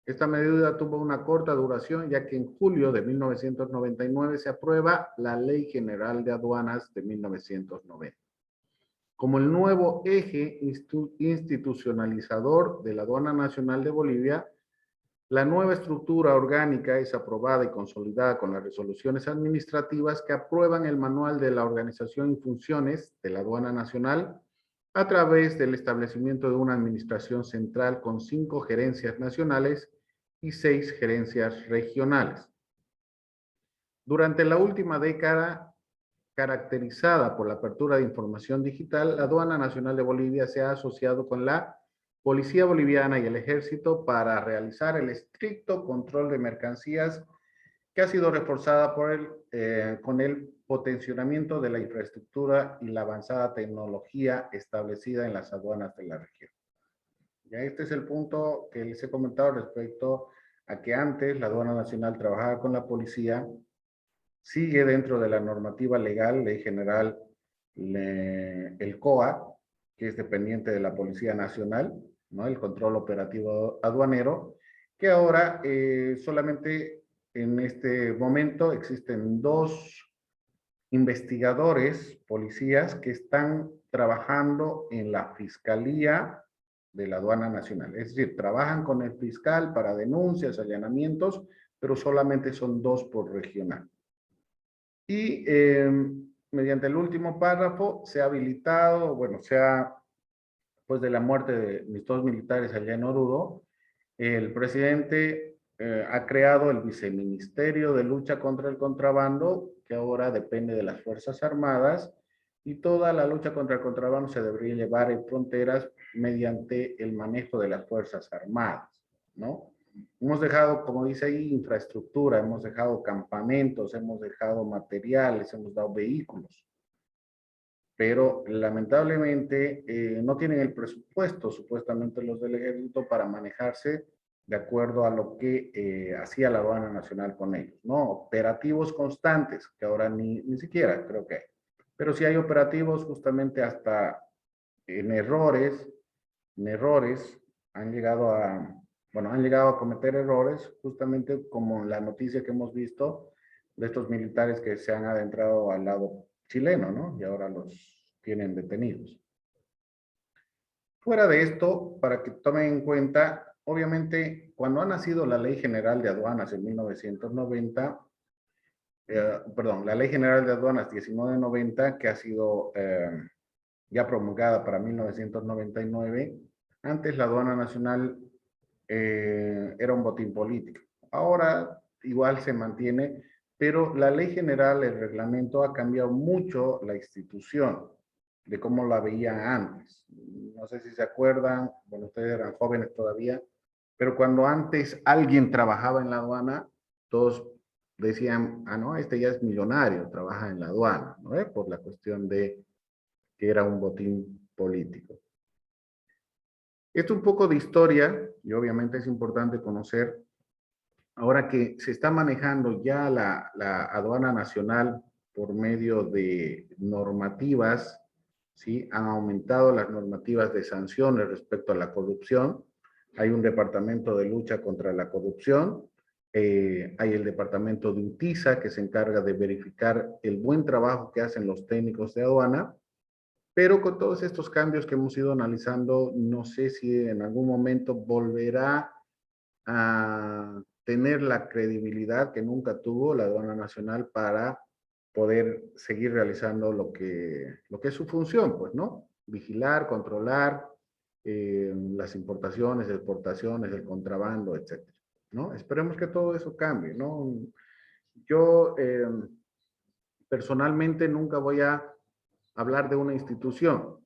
Esta medida tuvo una corta duración, ya que en julio de 1999 se aprueba la Ley General de Aduanas de 1990. Como el nuevo eje institucionalizador de la Aduana Nacional de Bolivia, la nueva estructura orgánica es aprobada y consolidada con las resoluciones administrativas que aprueban el manual de la organización y funciones de la Aduana Nacional a través del establecimiento de una administración central con 5 gerencias nacionales y 6 gerencias regionales. Durante la última década caracterizada por la apertura de información digital, la Aduana Nacional de Bolivia se ha asociado con la Policía Boliviana y el Ejército para realizar el estricto control de mercancías que ha sido reforzada con el potenciamiento de la infraestructura y la avanzada tecnología establecida en las aduanas de la región. Ya este es el punto que les he comentado respecto a que antes la Aduana Nacional trabajaba con la policía, sigue dentro de la normativa legal, ley general, el COA, que es dependiente de la Policía Nacional, ¿no? El control operativo aduanero, que ahora solamente en este momento existen 2 investigadores, policías, que están trabajando en la Fiscalía de la Aduana Nacional. Es decir, trabajan con el fiscal para denuncias, allanamientos, pero solamente son 2 por regional. Y mediante el último párrafo se ha habilitado, bueno, pues de la muerte de mis 2 militares allá en Oruro, el presidente ha creado el Viceministerio de Lucha contra el Contrabando, que ahora depende de las Fuerzas Armadas, y toda la lucha contra el contrabando se debería llevar en fronteras mediante el manejo de las Fuerzas Armadas, ¿no? Hemos dejado, como dice ahí, infraestructura, hemos dejado campamentos, hemos dejado materiales, hemos dado vehículos, pero lamentablemente no tienen el presupuesto, supuestamente los del ejército, para manejarse de acuerdo a lo que hacía la Aduana Nacional con ellos, ¿no? Operativos constantes, que ahora ni siquiera creo que hay. Pero sí hay operativos justamente hasta en errores han llegado han llegado a cometer errores, justamente como la noticia que hemos visto de estos militares que se han adentrado al lado chileno, ¿no? Y ahora los tienen detenidos. Fuera de esto, para que tomen en cuenta, obviamente, cuando ha nacido la Ley General de Aduanas en 1990, la Ley General de Aduanas 1990, que ha sido ya promulgada para 1999, antes la Aduana Nacional era un botín político. Ahora igual se mantiene, pero la Ley General, el reglamento, ha cambiado mucho la institución de cómo la veían antes. No sé si se acuerdan, bueno, ustedes eran jóvenes todavía, pero cuando antes alguien trabajaba en la aduana, todos decían, ah, no, este ya es millonario, trabaja en la aduana, ¿no? Por la cuestión de que era un botín político. Esto un poco de historia, y obviamente es importante conocer, ahora que se está manejando ya la aduana nacional por medio de normativas, ¿sí? Han aumentado las normativas de sanciones respecto a la corrupción. Hay un departamento de lucha contra la corrupción, hay el departamento de UTISA que se encarga de verificar el buen trabajo que hacen los técnicos de aduana, pero con todos estos cambios que hemos ido analizando, no sé si en algún momento volverá a tener la credibilidad que nunca tuvo la aduana nacional para poder seguir realizando lo que es su función, pues, ¿no? Vigilar, controlar las importaciones, exportaciones, el contrabando, etcétera, ¿no? Esperemos que todo eso cambie, ¿no? Yo personalmente nunca voy a hablar de una institución,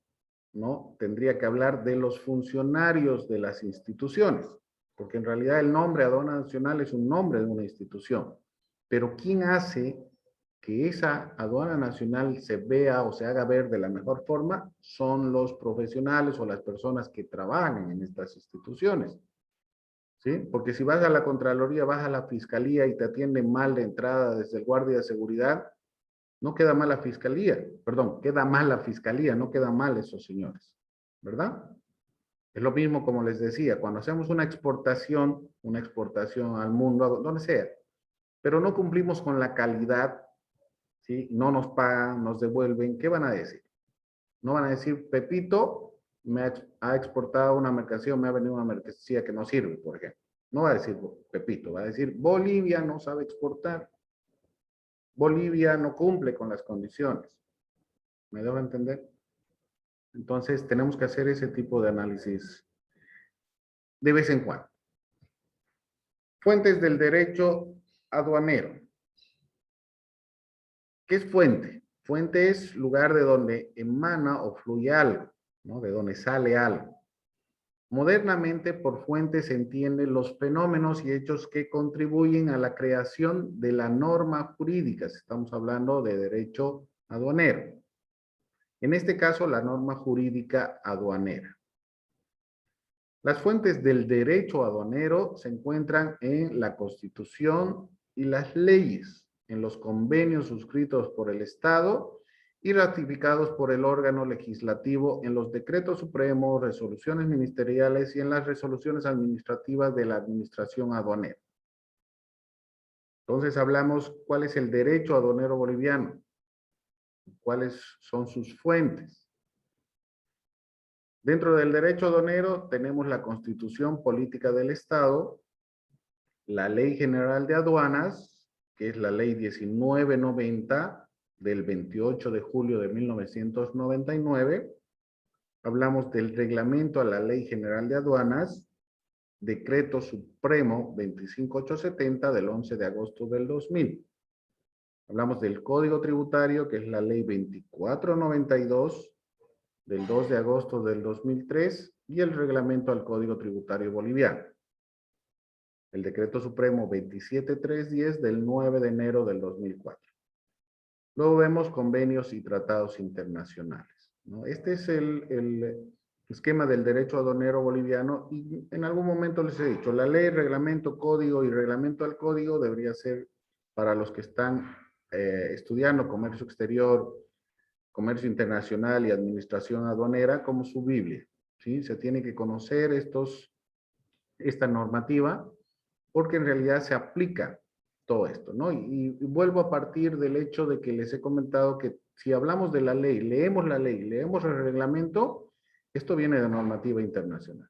¿no? Tendría que hablar de los funcionarios de las instituciones, porque en realidad el nombre Aduana Nacional es un nombre de una institución, pero ¿quién hace que esa Aduana Nacional se vea o se haga ver de la mejor forma? Son los profesionales o las personas que trabajan en estas instituciones, ¿sí? Porque si vas a la Contraloría, vas a la Fiscalía y te atienden mal de entrada desde el guardia de seguridad, no queda mal la fiscalía, perdón, queda mal la fiscalía, no queda mal esos señores, ¿verdad? Es lo mismo como les decía, cuando hacemos una exportación al mundo, donde sea, pero no cumplimos con la calidad, ¿sí? No nos pagan, nos devuelven, ¿qué van a decir? No van a decir, Pepito ha exportado una mercancía o me ha venido una mercancía que no sirve, por ejemplo. No va a decir Pepito, va a decir Bolivia no sabe exportar. Bolivia no cumple con las condiciones. ¿Me debo entender? Entonces, tenemos que hacer ese tipo de análisis de vez en cuando. Fuentes del derecho aduanero. ¿Qué es fuente? Fuente es lugar de donde emana o fluye algo, ¿no? De donde sale algo. Modernamente, por fuente se entienden los fenómenos y hechos que contribuyen a la creación de la norma jurídica. Estamos hablando de derecho aduanero. En este caso, la norma jurídica aduanera. Las fuentes del derecho aduanero se encuentran en la Constitución y las leyes, en los convenios suscritos por el Estado y ratificados por el órgano legislativo, en los decretos supremos, resoluciones ministeriales y en las resoluciones administrativas de la administración aduanera. Entonces hablamos cuál es el derecho aduanero boliviano, cuáles son sus fuentes. Dentro del derecho aduanero tenemos la Constitución Política del Estado, la Ley General de Aduanas, que es la Ley 1990 del 28 de julio de 1999. Hablamos del reglamento a la Ley General de Aduanas, Decreto Supremo 25870 del 11 de agosto del 2000. Hablamos del Código Tributario, que es la Ley 2492 del 2 de agosto del 2003 y el reglamento al Código Tributario Boliviano. El Decreto Supremo 27310 del 9 de enero del 2004. Luego vemos convenios y tratados internacionales, ¿no? Este es el esquema del derecho aduanero boliviano y en algún momento les he dicho, la ley, reglamento, código y reglamento al código debería ser para los que están estudiando comercio exterior, comercio internacional y administración aduanera como su Biblia, ¿sí? Se tiene que conocer esta normativa porque en realidad se aplica todo esto, ¿no? Y vuelvo a partir del hecho de que les he comentado que si hablamos de la ley, leemos el reglamento, esto viene de normativa internacional,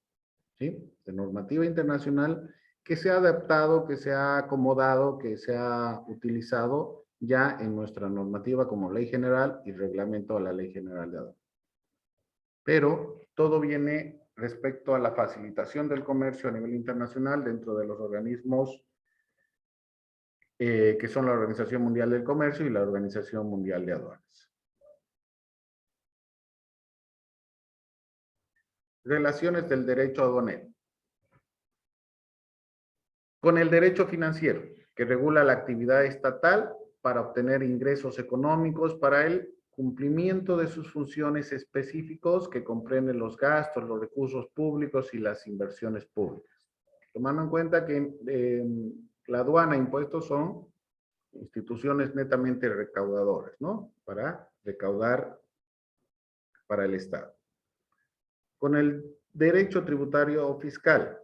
¿sí? De normativa internacional que se ha adaptado, que se ha acomodado, que se ha utilizado ya en nuestra normativa como ley general y reglamento a la ley general de aduanas. Pero todo viene respecto a la facilitación del comercio a nivel internacional dentro de los organismos que son la Organización Mundial del Comercio y la Organización Mundial de Aduanas. Relaciones del derecho aduanero. Con el derecho financiero, que regula la actividad estatal para obtener ingresos económicos para el cumplimiento de sus funciones específicos que comprenden los gastos, los recursos públicos y las inversiones públicas. Tomando en cuenta que la aduana e impuestos son instituciones netamente recaudadoras, ¿no? Para recaudar para el Estado. Con el derecho tributario o fiscal,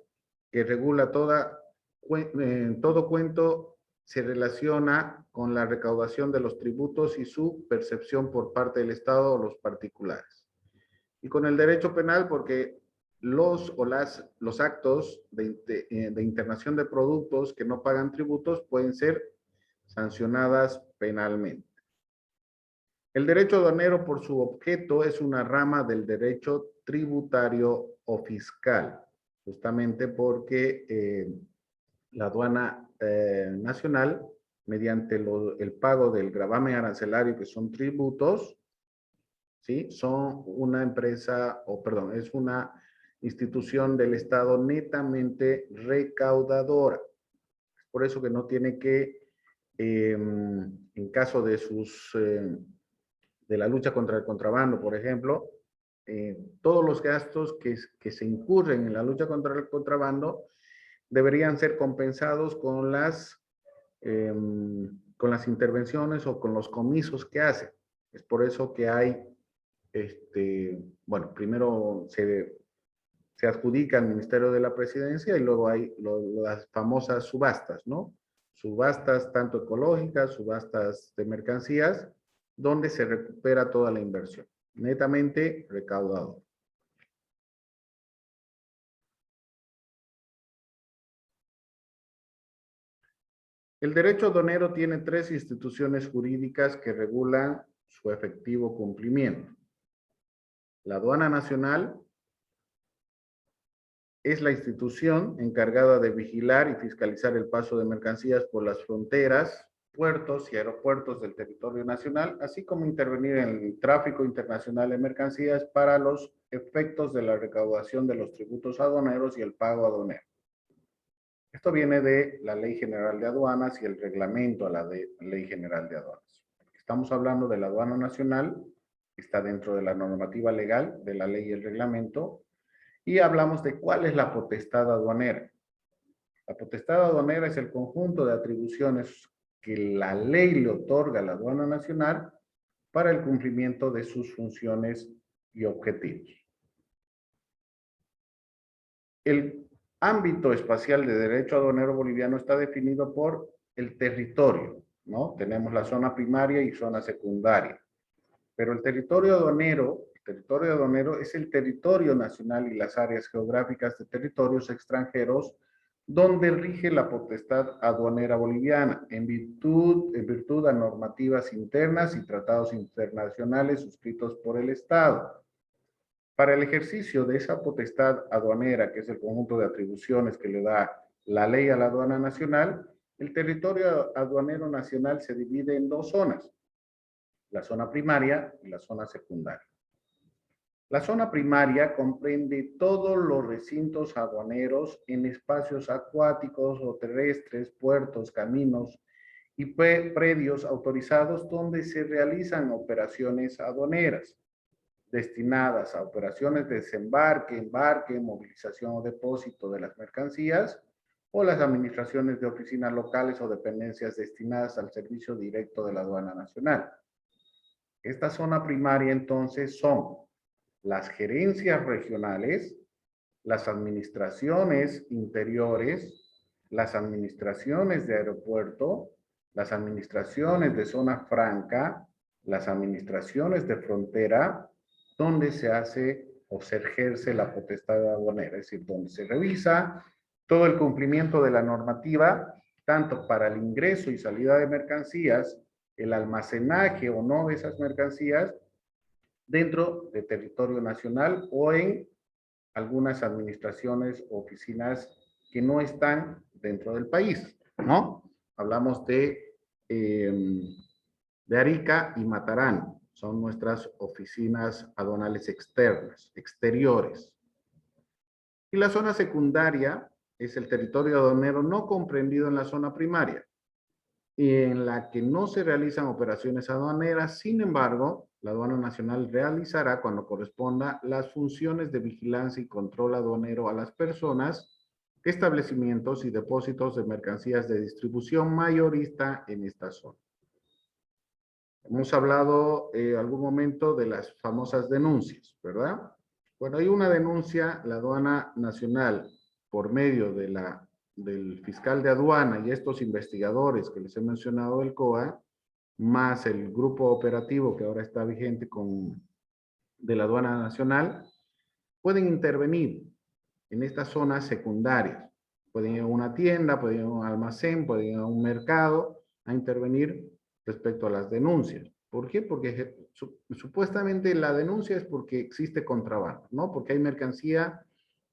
que regula todo cuento se relaciona con la recaudación de los tributos y su percepción por parte del Estado o los particulares. Y con el derecho penal porque los actos de internación de productos que no pagan tributos pueden ser sancionadas penalmente. El derecho aduanero por su objeto es una rama del derecho tributario o fiscal, justamente porque la aduana nacional, mediante el pago del gravamen arancelario, que son tributos, ¿sí? Son una empresa, es una institución del Estado netamente recaudadora. Por eso que no tiene que, en caso de de la lucha contra el contrabando, por ejemplo, todos los gastos que se incurren en la lucha contra el contrabando deberían ser compensados con las intervenciones o con los comisos que hace. Es por eso que hay, bueno, primero se adjudica al Ministerio de la Presidencia y luego hay las famosas subastas, ¿no? Subastas tanto ecológicas, subastas de mercancías, donde se recupera toda la inversión, netamente recaudador. El derecho aduanero tiene 3 instituciones jurídicas que regulan su efectivo cumplimiento. La aduana nacional es la institución encargada de vigilar y fiscalizar el paso de mercancías por las fronteras puertos y aeropuertos del territorio nacional, así como intervenir en el tráfico internacional de mercancías para los efectos de la recaudación de los tributos aduaneros y el pago aduanero. Esto viene de la Ley General de Aduanas y el reglamento a la Ley General de Aduanas. Estamos hablando de la aduana nacional, que está dentro de la normativa legal de la ley y el reglamento, y hablamos de cuál es la potestad aduanera. La potestad aduanera es el conjunto de atribuciones que la ley le otorga a la aduana nacional para el cumplimiento de sus funciones y objetivos. El ámbito espacial de derecho aduanero boliviano está definido por el territorio, ¿no? Tenemos la zona primaria y zona secundaria. Pero el territorio aduanero es el territorio nacional y las áreas geográficas de territorios extranjeros donde rige la potestad aduanera boliviana en virtud a normativas internas y tratados internacionales suscritos por el Estado. Para el ejercicio de esa potestad aduanera, que es el conjunto de atribuciones que le da la ley a la aduana nacional, el territorio aduanero nacional se divide en dos zonas, la zona primaria y la zona secundaria. La zona primaria comprende todos los recintos aduaneros en espacios acuáticos o terrestres, puertos, caminos y predios autorizados donde se realizan operaciones aduaneras destinadas a operaciones de desembarque, embarque, movilización o depósito de las mercancías o las administraciones de oficinas locales o dependencias destinadas al servicio directo de la aduana nacional. Esta zona primaria entonces son las gerencias regionales, las administraciones interiores, las administraciones de aeropuerto, las administraciones de zona franca, las administraciones de frontera, donde se hace o se ejerce la potestad aduanera, es decir, donde se revisa todo el cumplimiento de la normativa, tanto para el ingreso y salida de mercancías, el almacenaje o no de esas mercancías, dentro del territorio nacional o en algunas administraciones o oficinas que no están dentro del país, ¿no? Hablamos de Arica y Matarán, son nuestras oficinas aduanales externas, exteriores. Y la zona secundaria es el territorio aduanero no comprendido en la zona primaria, en la que no se realizan operaciones aduaneras. Sin embargo, la aduana nacional realizará cuando corresponda las funciones de vigilancia y control aduanero a las personas, establecimientos y depósitos de mercancías de distribución mayorista en esta zona. Hemos hablado en algún momento de las famosas denuncias, ¿verdad? Bueno, hay una denuncia, la aduana nacional, por medio de del fiscal de aduana y estos investigadores que les he mencionado del COA, más el grupo operativo que ahora está vigente de la aduana nacional, pueden intervenir en estas zonas secundarias. Pueden ir a una tienda, pueden ir a un almacén, pueden ir a un mercado a intervenir respecto a las denuncias. ¿Por qué? Porque supuestamente la denuncia es porque existe contrabando, ¿no? Porque hay mercancía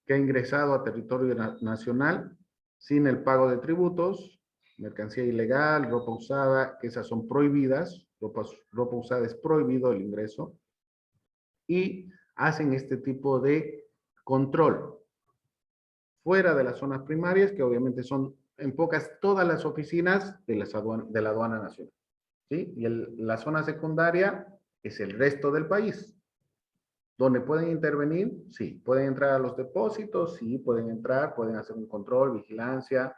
que ha ingresado a territorio nacional sin el pago de tributos, mercancía ilegal, ropa usada, que esas son prohibidas, ropa usada es prohibido el ingreso, y hacen este tipo de control fuera de las zonas primarias, que obviamente son en pocas todas las oficinas de la aduana nacional, ¿sí? Y la zona secundaria es el resto del país. ¿Dónde pueden intervenir? Sí. ¿Pueden entrar a los depósitos? Sí, pueden entrar, pueden hacer un control, vigilancia,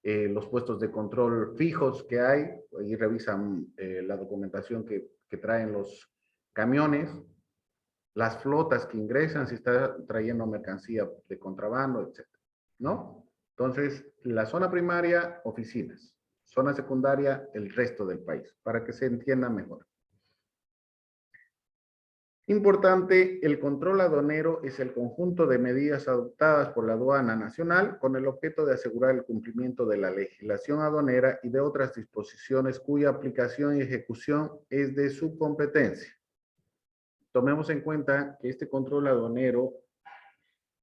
los puestos de control fijos que hay, y revisan la documentación que traen los camiones, las flotas que ingresan, si está trayendo mercancía de contrabando, etc. ¿No? Entonces, la zona primaria, oficinas. Zona secundaria, el resto del país, para que se entienda mejor. Importante, el control aduanero es el conjunto de medidas adoptadas por la aduana nacional con el objeto de asegurar el cumplimiento de la legislación aduanera y de otras disposiciones cuya aplicación y ejecución es de su competencia. Tomemos en cuenta que este control aduanero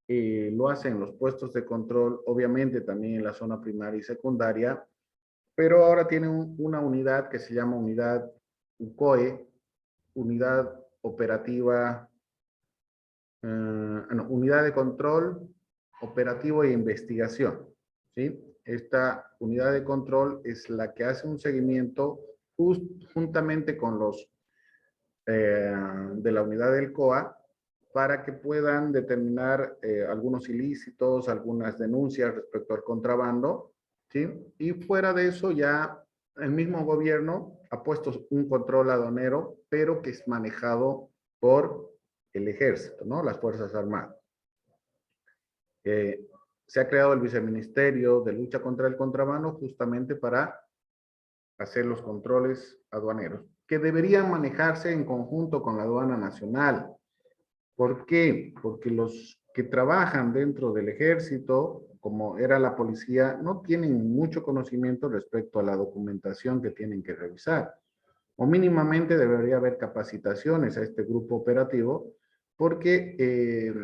lo hacen los puestos de control, obviamente también en la zona primaria y secundaria, pero ahora tiene una unidad que se llama unidad UCOE, unidad operativa, no, unidad de control operativo e investigación, ¿sí? Esta unidad de control es la que hace un seguimiento juntamente con los de la unidad del COA para que puedan determinar algunos ilícitos, algunas denuncias respecto al contrabando, ¿sí? Y fuera de eso ya el mismo gobierno ha puesto un control aduanero, pero que es manejado por el ejército, ¿no? Las Fuerzas Armadas. Se ha creado el Viceministerio de Lucha contra el Contrabando justamente para hacer los controles aduaneros, que deberían manejarse en conjunto con la aduana nacional. ¿Por qué? Porque los que trabajan dentro del ejército, como era la policía, no tienen mucho conocimiento respecto a la documentación que tienen que revisar. O mínimamente debería haber capacitaciones a este grupo operativo, porque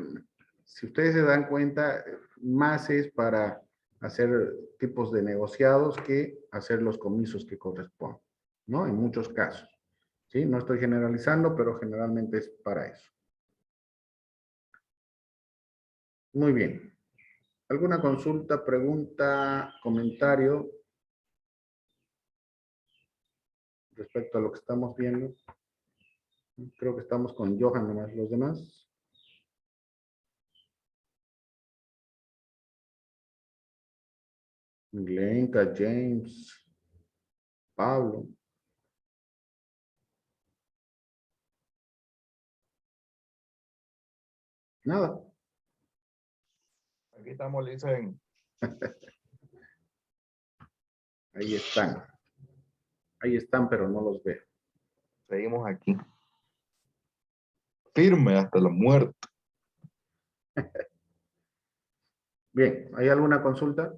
si ustedes se dan cuenta, más es para hacer tipos de negociados que hacer los comisos que corresponden, ¿no? En muchos casos, ¿sí? No estoy generalizando, pero generalmente es para eso. Muy bien. ¿Alguna consulta, pregunta, comentario respecto a lo que estamos viendo? Creo que estamos con Johan nomás, los demás. Glenka, James, Pablo. Nada. Aquí estamos, Lisen. Ahí están. Ahí están, pero no los veo. Seguimos aquí. Firme hasta la muerte. Bien, ¿hay alguna consulta?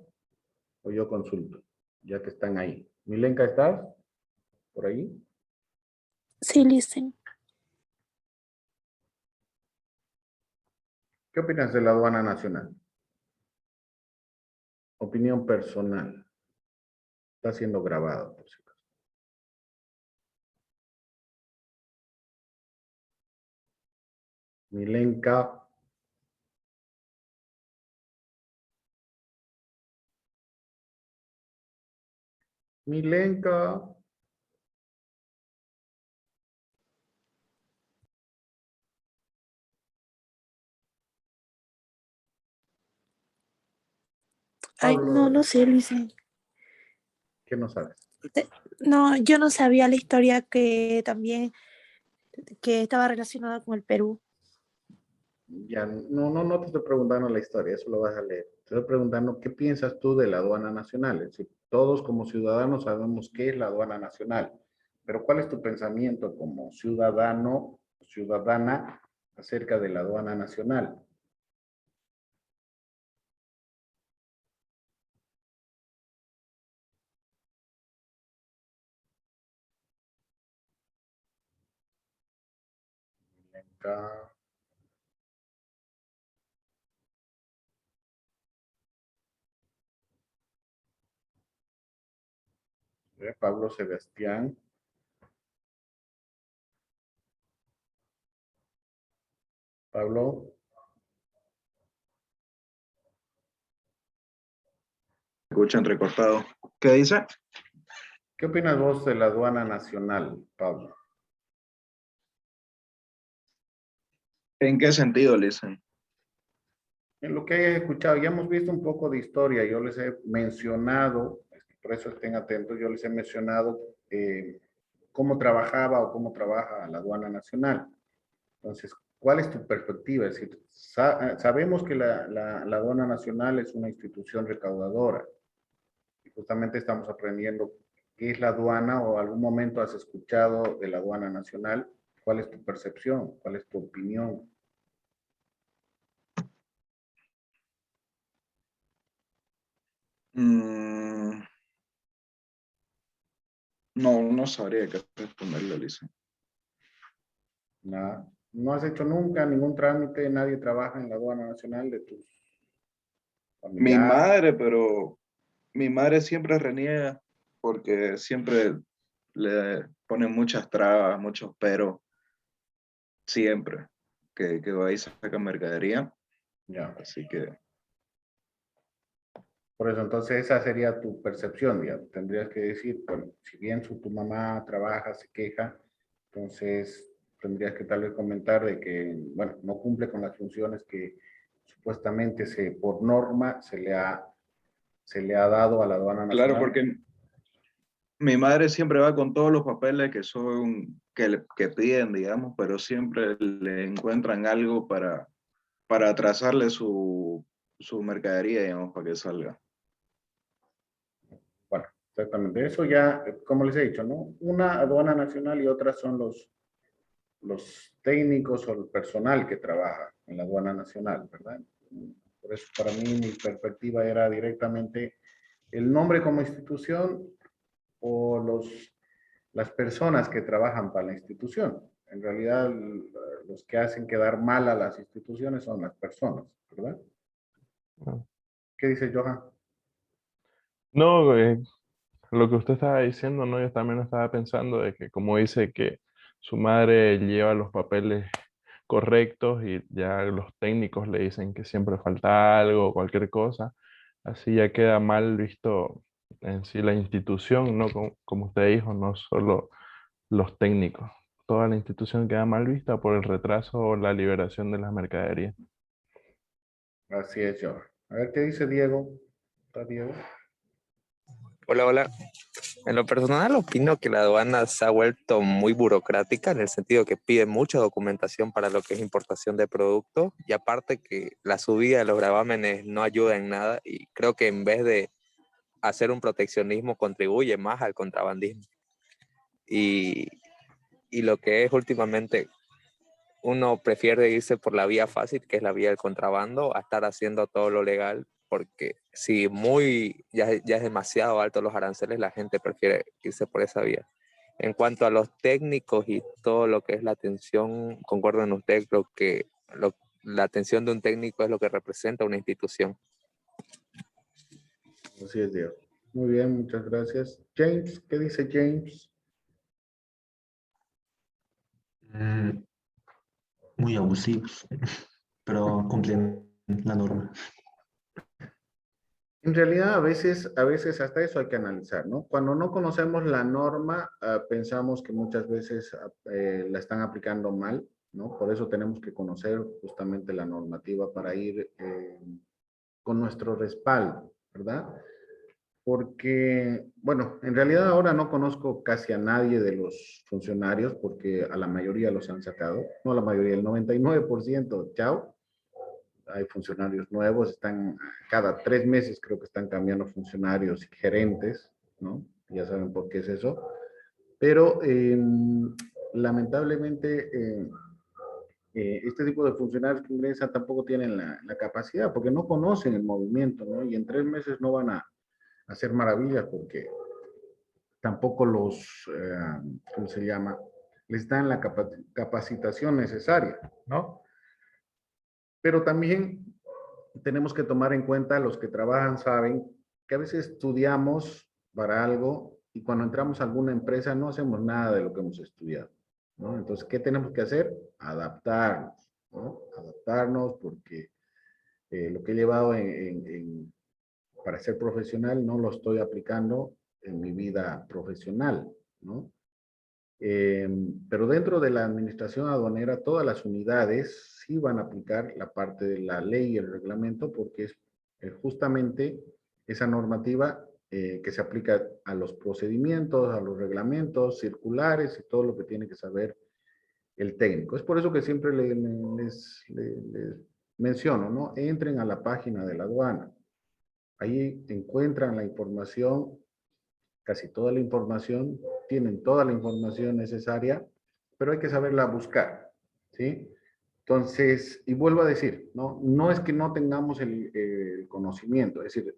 O yo consulto, ya que están ahí. Milenka, ¿estás por ahí? Sí, listen. ¿Qué opinas de la aduana nacional? Opinión personal. Está siendo grabado, por si acaso. Milenka. Milenka. Ay, Pablo, no sé, listen. ¿qué no sabes? No, yo no sabía la historia que también que estaba relacionada con el Perú. Ya, no te estoy preguntando la historia, eso lo vas a leer. Te estoy preguntando qué piensas tú de la aduana nacional. Es decir, todos como ciudadanos sabemos qué es la aduana nacional, pero ¿cuál es tu pensamiento como ciudadano o ciudadana acerca de la aduana nacional? Acá. Pablo Sebastián. Pablo, Escuchan recortado. ¿Qué dice? ¿qué opinas vos de la aduana nacional, Pablo? ¿En qué sentido, Lisen? En lo que hayas escuchado, ya hemos visto un poco de historia, yo les he mencionado, por eso estén atentos, yo les he mencionado cómo trabajaba o cómo trabaja la aduana nacional. Entonces, ¿cuál es tu perspectiva? Es decir, sabemos que la aduana nacional es una institución recaudadora y justamente estamos aprendiendo qué es la aduana o algún momento has escuchado de la aduana nacional. ¿Cuál es tu percepción? ¿Cuál es tu opinión? No sabría qué responderle, Lisen. Nada. ¿No has hecho nunca ningún trámite? ¿Nadie trabaja en la aduana nacional de tus Mi familiares? madre, pero mi madre siempre reniega porque siempre le ponen muchas trabas, muchos pero, siempre que va y saca mercadería. Ya. Así que Por eso, entonces esa sería tu percepción, digamos. Tendrías que decir, bueno, si bien tu mamá trabaja, se queja, entonces tendrías que tal vez comentar de que, bueno, no cumple con las funciones que supuestamente por norma se le ha dado a la aduana claro, nacional. porque mi madre siempre va con todos los papeles que piden, digamos, pero siempre le encuentran algo para atrasarle su mercadería, digamos, para que salga. Bueno, exactamente. Eso ya, como les he dicho, ¿no? Una aduana nacional y otra son los técnicos o el personal que trabaja en la aduana nacional, ¿verdad? Por eso para mí mi perspectiva era directamente el nombre como institución o las personas que trabajan para la institución. En realidad, los que hacen quedar mal a las instituciones son las personas, ¿verdad? Ah. ¿Qué dice Johan? No, lo que usted estaba diciendo, no, yo también lo estaba pensando de que como dice que su madre lleva los papeles correctos y ya los técnicos le dicen que siempre falta algo o cualquier cosa, así ya queda mal visto en sí la institución, ¿no? Como usted dijo, no solo los técnicos, toda la institución queda mal vista por el retraso o la liberación de las mercaderías. Así es, Johan. A ver, ¿qué dice Diego? ¿Está Diego? Hola, hola. En lo personal opino que la aduana se ha vuelto muy burocrática en el sentido que pide mucha documentación para lo que es importación de productos y aparte que la subida de los gravámenes no ayuda en nada y creo que en vez de hacer un proteccionismo contribuye más al contrabandismo. Y, y lo que es últimamente, uno prefiere irse por la vía fácil, que es la vía del contrabando, a estar haciendo todo lo legal, porque si ya es demasiado alto los aranceles, la gente prefiere irse por esa vía. En cuanto a los técnicos y todo lo que es la atención, concuerdo en usted, la atención de un técnico es lo que representa una institución. Así es, Diego. Muy bien, muchas gracias. James, ¿qué dice James? Mm, muy abusivos, pero cumplen la norma. En realidad, a veces hasta eso hay que analizar, ¿no? Cuando no conocemos la norma, pensamos que muchas veces la están aplicando mal, ¿no? Por eso tenemos que conocer justamente la normativa para ir con nuestro respaldo, ¿verdad? Porque, bueno, en realidad ahora no conozco casi a nadie de los funcionarios porque a la mayoría los han sacado, no a la mayoría, el 99%, chao. Hay funcionarios nuevos, cada 3 meses creo que están cambiando funcionarios y gerentes, ¿no? Ya saben por qué es eso. Pero lamentablemente este tipo de funcionarios que ingresan tampoco tienen la capacidad porque no conocen el movimiento, ¿no? Y en 3 meses no van a hacer maravillas porque tampoco ¿cómo se llama? Les dan la capacitación necesaria, ¿no? Pero también tenemos que tomar en cuenta, los que trabajan saben que a veces estudiamos para algo y cuando entramos a alguna empresa no hacemos nada de lo que hemos estudiado, ¿no? Entonces, ¿qué tenemos que hacer? Adaptarnos, ¿no? Adaptarnos porque lo que he llevado para ser profesional no lo estoy aplicando en mi vida profesional, ¿no? Pero dentro de la administración aduanera, todas las unidades sí van a aplicar la parte de la ley y el reglamento porque es justamente esa normativa que se aplica a los procedimientos, a los reglamentos, circulares y todo lo que tiene que saber el técnico. Es por eso que siempre les menciono, ¿no? Entren a la página de la aduana. Ahí encuentran la información, casi toda la información, tienen toda la información necesaria, pero hay que saberla buscar, ¿sí? Entonces, y vuelvo a decir, no es que no tengamos el conocimiento, es decir,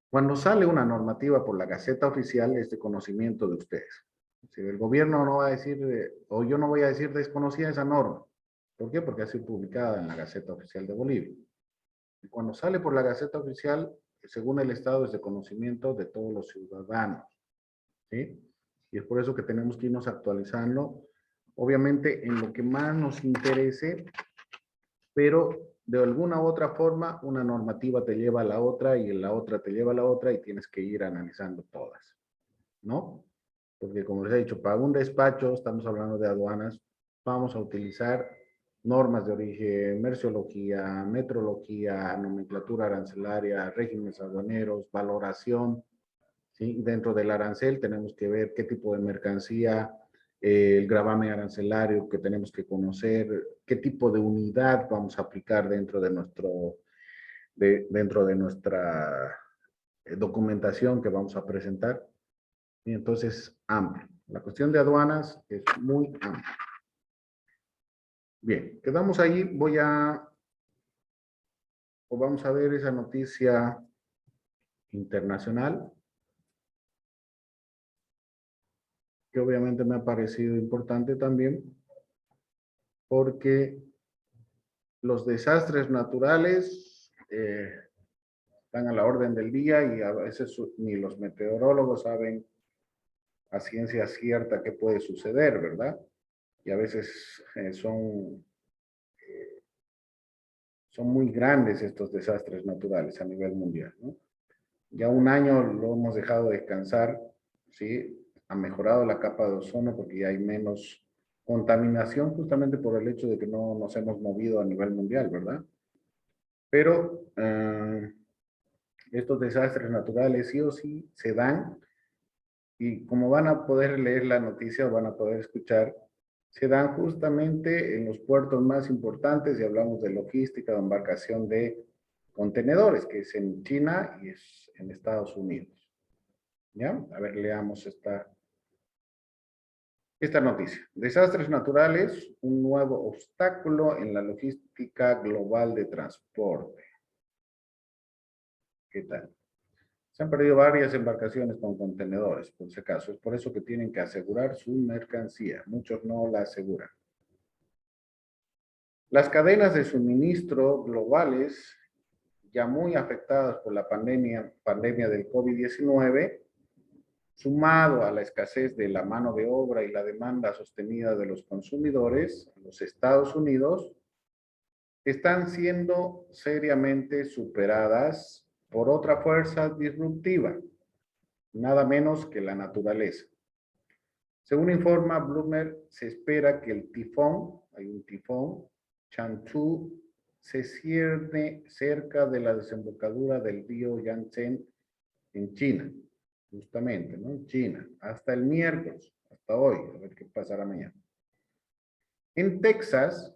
cuando sale una normativa por la Gaceta Oficial es de conocimiento de ustedes. Es decir, el gobierno no va a decir, o yo no voy a decir desconocida esa norma. ¿Por qué? Porque ha sido publicada en la Gaceta Oficial de Bolivia. Y cuando sale por la Gaceta Oficial, según el Estado, es de conocimiento de todos los ciudadanos. ¿sí? Y es por eso que tenemos que irnos actualizando, obviamente en lo que más nos interese, pero de alguna u otra forma una normativa te lleva a la otra y la otra te lleva a la otra y tienes que ir analizando todas, ¿no? Porque como les he dicho, para un despacho, estamos hablando de aduanas, vamos a utilizar normas de origen, merciología, metrología, nomenclatura arancelaria, regímenes aduaneros, valoración, ¿sí? Dentro del arancel tenemos que ver qué tipo de mercancía, el gravamen arancelario que tenemos que conocer, qué tipo de unidad vamos a aplicar dentro de nuestra documentación que vamos a presentar. Y entonces, amplio. La cuestión de aduanas es muy amplia. Bien, quedamos ahí. Vamos a ver esa noticia internacional, que obviamente me ha parecido importante también, porque los desastres naturales están a la orden del día y a veces ni los meteorólogos saben a ciencia cierta qué puede suceder, ¿verdad? Y a veces son muy grandes estos desastres naturales a nivel mundial, ¿no? Ya un año lo hemos dejado descansar, ¿sí? Ha mejorado la capa de ozono porque ya hay menos contaminación justamente por el hecho de que no nos hemos movido a nivel mundial, ¿verdad? Pero estos desastres naturales sí o sí se dan y como van a poder leer la noticia o van a poder escuchar, se dan justamente en los puertos más importantes y hablamos de logística o embarcación de contenedores, que es en China y es en Estados Unidos. ¿Ya? A ver, leamos esta noticia. Desastres naturales, un nuevo obstáculo en la logística global de transporte. ¿Qué tal? Se han perdido varias embarcaciones con contenedores, por si acaso. Es por eso que tienen que asegurar su mercancía. Muchos no la aseguran. Las cadenas de suministro globales, ya muy afectadas por la pandemia del COVID-19, sumado a la escasez de la mano de obra y la demanda sostenida de los consumidores en los Estados Unidos, están siendo seriamente superadas por otra fuerza disruptiva, nada menos que la naturaleza. Según informa Bloomberg, se espera que el tifón, hay un tifón, Changchun, se cierne cerca de la desembocadura del río Yangtze en China, justamente, ¿no? En China, hasta el miércoles, hasta hoy, a ver qué pasará mañana. En Texas,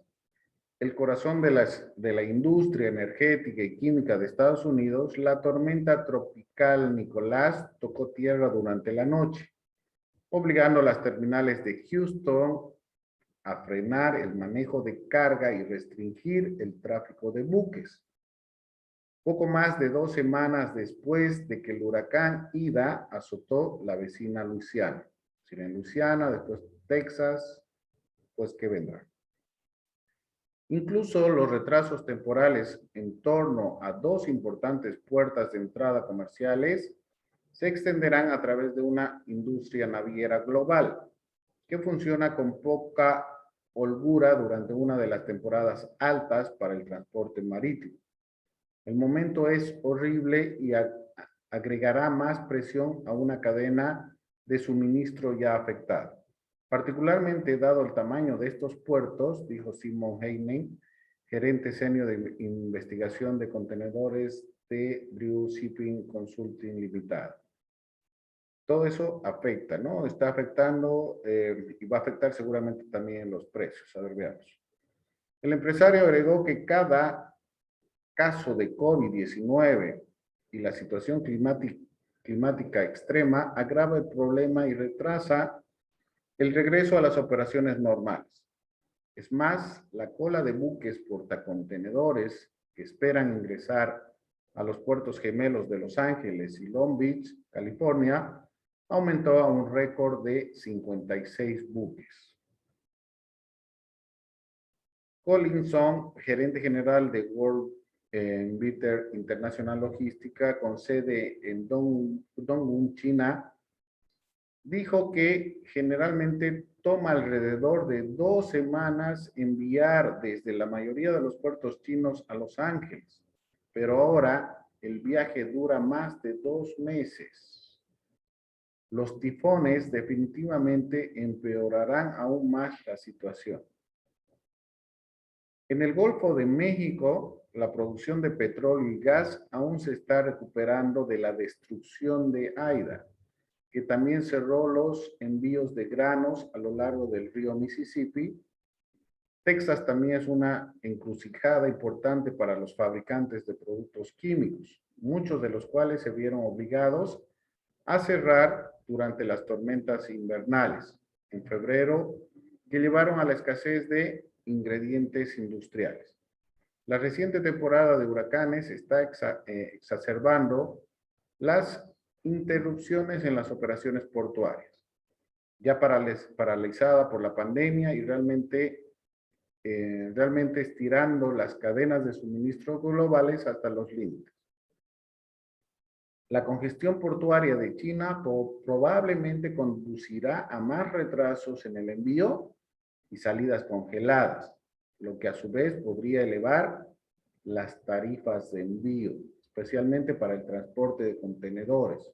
el corazón de la industria energética y química de Estados Unidos, la tormenta tropical Nicolás tocó tierra durante la noche, obligando a las terminales de Houston a frenar el manejo de carga y restringir el tráfico de buques. Poco más de 2 semanas después de que el huracán Ida azotó la vecina Luisiana. Si en Luisiana, después Texas, pues ¿qué vendrá? Incluso los retrasos temporales en torno a 2 importantes puertas de entrada comerciales se extenderán a través de una industria naviera global que funciona con poca holgura durante una de las temporadas altas para el transporte marítimo. El momento es horrible y agregará más presión a una cadena de suministro ya afectada. Particularmente dado el tamaño de estos puertos, dijo Simon Heinen, gerente senior de investigación de contenedores de Drew Shipping Consulting Limited. Todo eso afecta, ¿no? Está afectando y va a afectar seguramente también los precios. A ver, veamos. El empresario agregó que cada caso de COVID-19 y la situación climática extrema agrava el problema y retrasa el regreso a las operaciones normales. Es más, la cola de buques portacontenedores que esperan ingresar a los puertos gemelos de Los Ángeles y Long Beach, California, aumentó a un récord de 56 buques. Collinson, gerente general de World Bitter Internacional Logística, con sede en Dongguan, China, dijo que generalmente toma alrededor de 2 semanas enviar desde la mayoría de los puertos chinos a Los Ángeles, pero ahora el viaje dura más de 2 meses. Los tifones definitivamente empeorarán aún más la situación. En el Golfo de México, la producción de petróleo y gas aún se está recuperando de la destrucción de Aida, que también cerró los envíos de granos a lo largo del río Mississippi. Texas también es una encrucijada importante para los fabricantes de productos químicos, muchos de los cuales se vieron obligados a cerrar durante las tormentas invernales en febrero, que llevaron a la escasez de ingredientes industriales. La reciente temporada de huracanes está exacerbando las interrupciones en las operaciones portuarias, ya paralizada por la pandemia y realmente estirando las cadenas de suministro globales hasta los límites. La congestión portuaria de China probablemente conducirá a más retrasos en el envío y salidas congeladas, lo que a su vez podría elevar las tarifas de envío, especialmente para el transporte de contenedores,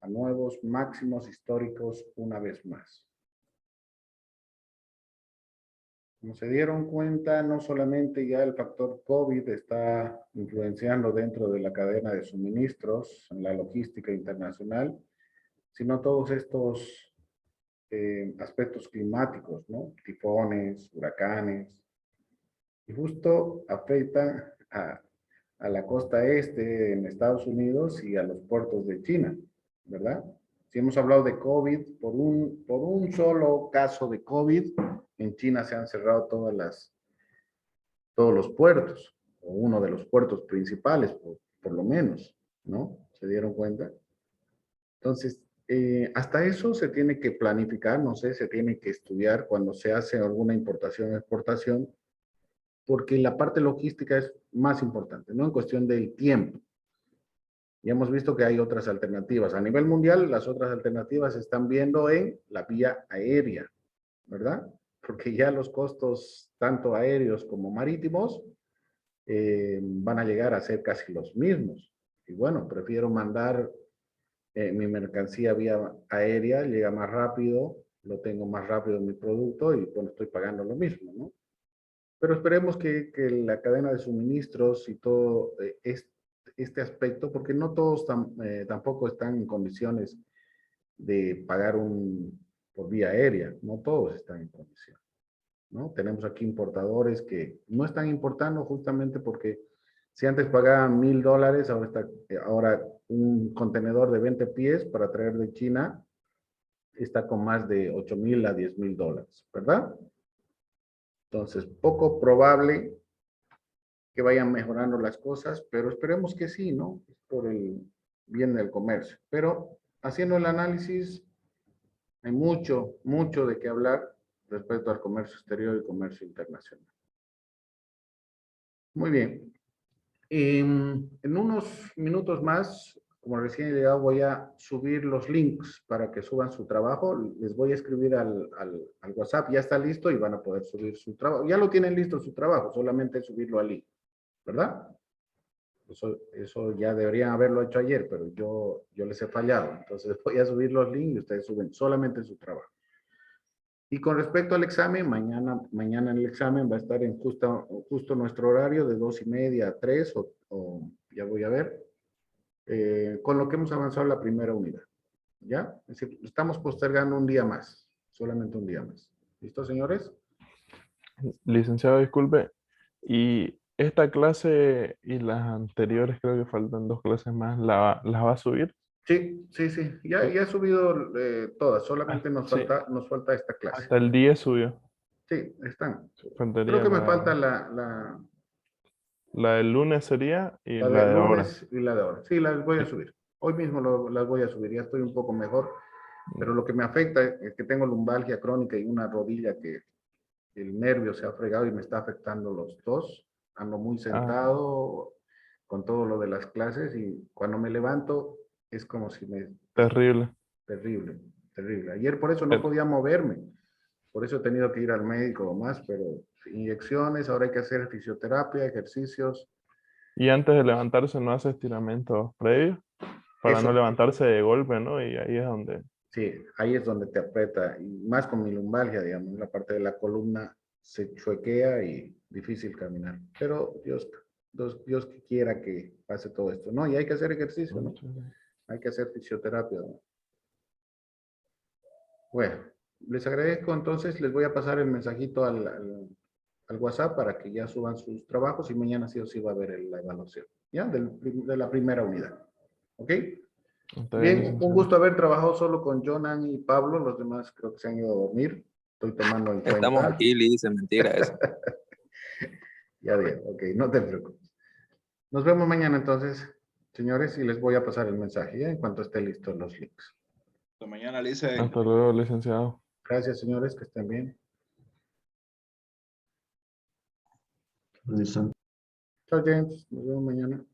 a nuevos máximos históricos una vez más. Como se dieron cuenta, no solamente ya el factor COVID está influenciando dentro de la cadena de suministros, en la logística internacional, sino todos estos aspectos climáticos, ¿no? Tifones, huracanes, y justo afectan a la costa este en Estados Unidos y a los puertos de China, ¿verdad? Si hemos hablado de COVID, por un solo caso de COVID, en China se han cerrado todos los puertos, o uno de los puertos principales, por lo menos, ¿no? ¿Se dieron cuenta? Entonces, hasta eso se tiene que planificar, no sé, se tiene que estudiar cuando se hace alguna importación o exportación, porque la parte logística es más importante, ¿no? En cuestión del tiempo. Ya hemos visto que hay otras alternativas. A nivel mundial, las otras alternativas se están viendo en la vía aérea, ¿verdad? Porque ya los costos, tanto aéreos como marítimos, van a llegar a ser casi los mismos. Y bueno, prefiero mandar mi mercancía vía aérea, llega más rápido, lo tengo más rápido en mi producto y bueno, estoy pagando lo mismo, ¿no? Pero esperemos que la cadena de suministros y todo este aspecto, porque no todos tampoco están en condiciones de pagar por vía aérea, no todos están en condiciones, ¿no? Tenemos aquí importadores que no están importando justamente porque si antes pagaban $1,000, ahora un contenedor de 20 pies para traer de China está con más de $8,000 a $10,000, ¿verdad? Entonces, poco probable que vayan mejorando las cosas, pero esperemos que sí, ¿no? Por el bien del comercio. Pero haciendo el análisis, hay mucho, mucho de qué hablar respecto al comercio exterior y comercio internacional. Muy bien. En unos minutos más, como recién he llegado, voy a subir los links para que suban su trabajo. Les voy a escribir al WhatsApp, ya está listo y van a poder subir su trabajo. Ya lo tienen listo su trabajo, solamente subirlo al link, ¿verdad? Eso ya deberían haberlo hecho ayer, pero yo les he fallado. Entonces voy a subir los links y ustedes suben solamente su trabajo. Y con respecto al examen, mañana en el examen va a estar en justo nuestro horario de 2:30 a 3, o ya voy a ver, con lo que hemos avanzado en la primera unidad. ¿Ya? Es decir, estamos postergando un día más, solamente un día más. ¿Listo, señores? Licenciado, disculpe. Y esta clase y las anteriores, creo que faltan 2 clases más, ¿las va a subir? Sí, sí, sí. Ya he subido todas, solamente Sí, nos falta esta clase. hasta el 10 subió. Sí, están. Creo Faltaría que me falta la la del lunes sería y la del de ahora. lunes y la de ahora. Sí, las voy a Sí. subir. Hoy mismo las voy a subir. Ya estoy un poco mejor, pero lo que me afecta es que tengo lumbalgia crónica y una rodilla que el nervio se ha fregado y me está afectando los dos. Ando muy Ah, sentado con todo lo de las clases y cuando me levanto es como si me... terrible. Terrible. terrible. Ayer por eso no podía moverme. Por eso he tenido que ir al médico o más, pero inyecciones, ahora hay que hacer fisioterapia, ejercicios. Y antes de levantarse no hace estiramientos previos para Eso, no levantarse de golpe, ¿no? Y ahí es donde... sí, ahí es donde te aprieta, y más con mi lumbalgia, digamos, la parte de la columna se chuequea y difícil caminar. Pero Dios que quiera que pase todo esto, ¿no? Y hay que hacer ejercicio, ¿no? Hay que hacer fisioterapia, ¿no? Bueno, les agradezco, entonces les voy a pasar el mensajito al WhatsApp para que ya suban sus trabajos y mañana sí o sí va a haber la evaluación, ¿ya? De la primera unidad, ¿ok? Está bien, Bien, un licenciado. gusto haber trabajado solo con Jonan y Pablo, los demás creo que se han ido a dormir, estoy tomando en Estamos cuenta. aquí, Liz, es mentira eso. Ya bien, ok, no te preocupes. Nos vemos mañana entonces, señores, y les voy a pasar el mensaje, ¿ya? En cuanto esté listo los links. Hasta mañana, Lice. Hasta luego, licenciado. Gracias, señores, que estén bien. Listo. Chao, James, nos vemos mañana.